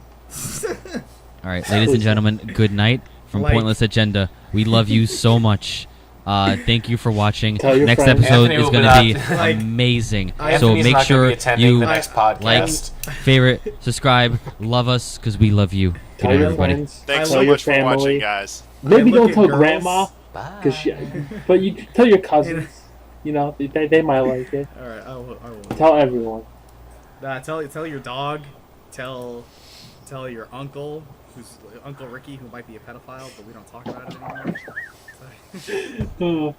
S1: All right, ladies and gentlemen, good night from
S2: Like-
S1: Pointless Agenda. We love you so much. Thank you for watching.
S5: Tell your
S1: Next
S5: friends.
S1: episode
S3: Anthony
S1: is
S3: will
S1: going
S3: be
S1: to be
S3: not-
S2: like-
S1: amazing. So
S3: Anthony's
S1: make
S3: not gonna
S1: sure
S3: be attending
S1: you
S3: the next podcast.
S1: favorite, subscribe, love us because we love you. Good
S5: Tell
S1: night,
S5: your
S1: everybody.
S5: Thanks
S4: Thanks
S5: tell
S4: so
S5: your
S4: much for watching,
S5: family.
S4: guys.
S5: Maybe
S2: look
S5: don't
S2: at
S5: tell
S2: girls.
S5: grandma,
S3: Bye.
S5: cause but you tell your cousins. You know, they might like it.
S2: All right, I will.
S5: Tell everyone.
S2: Tell your dog. Tell your uncle, who's Uncle Ricky, who might be a pedophile, but we don't talk about it anymore. So-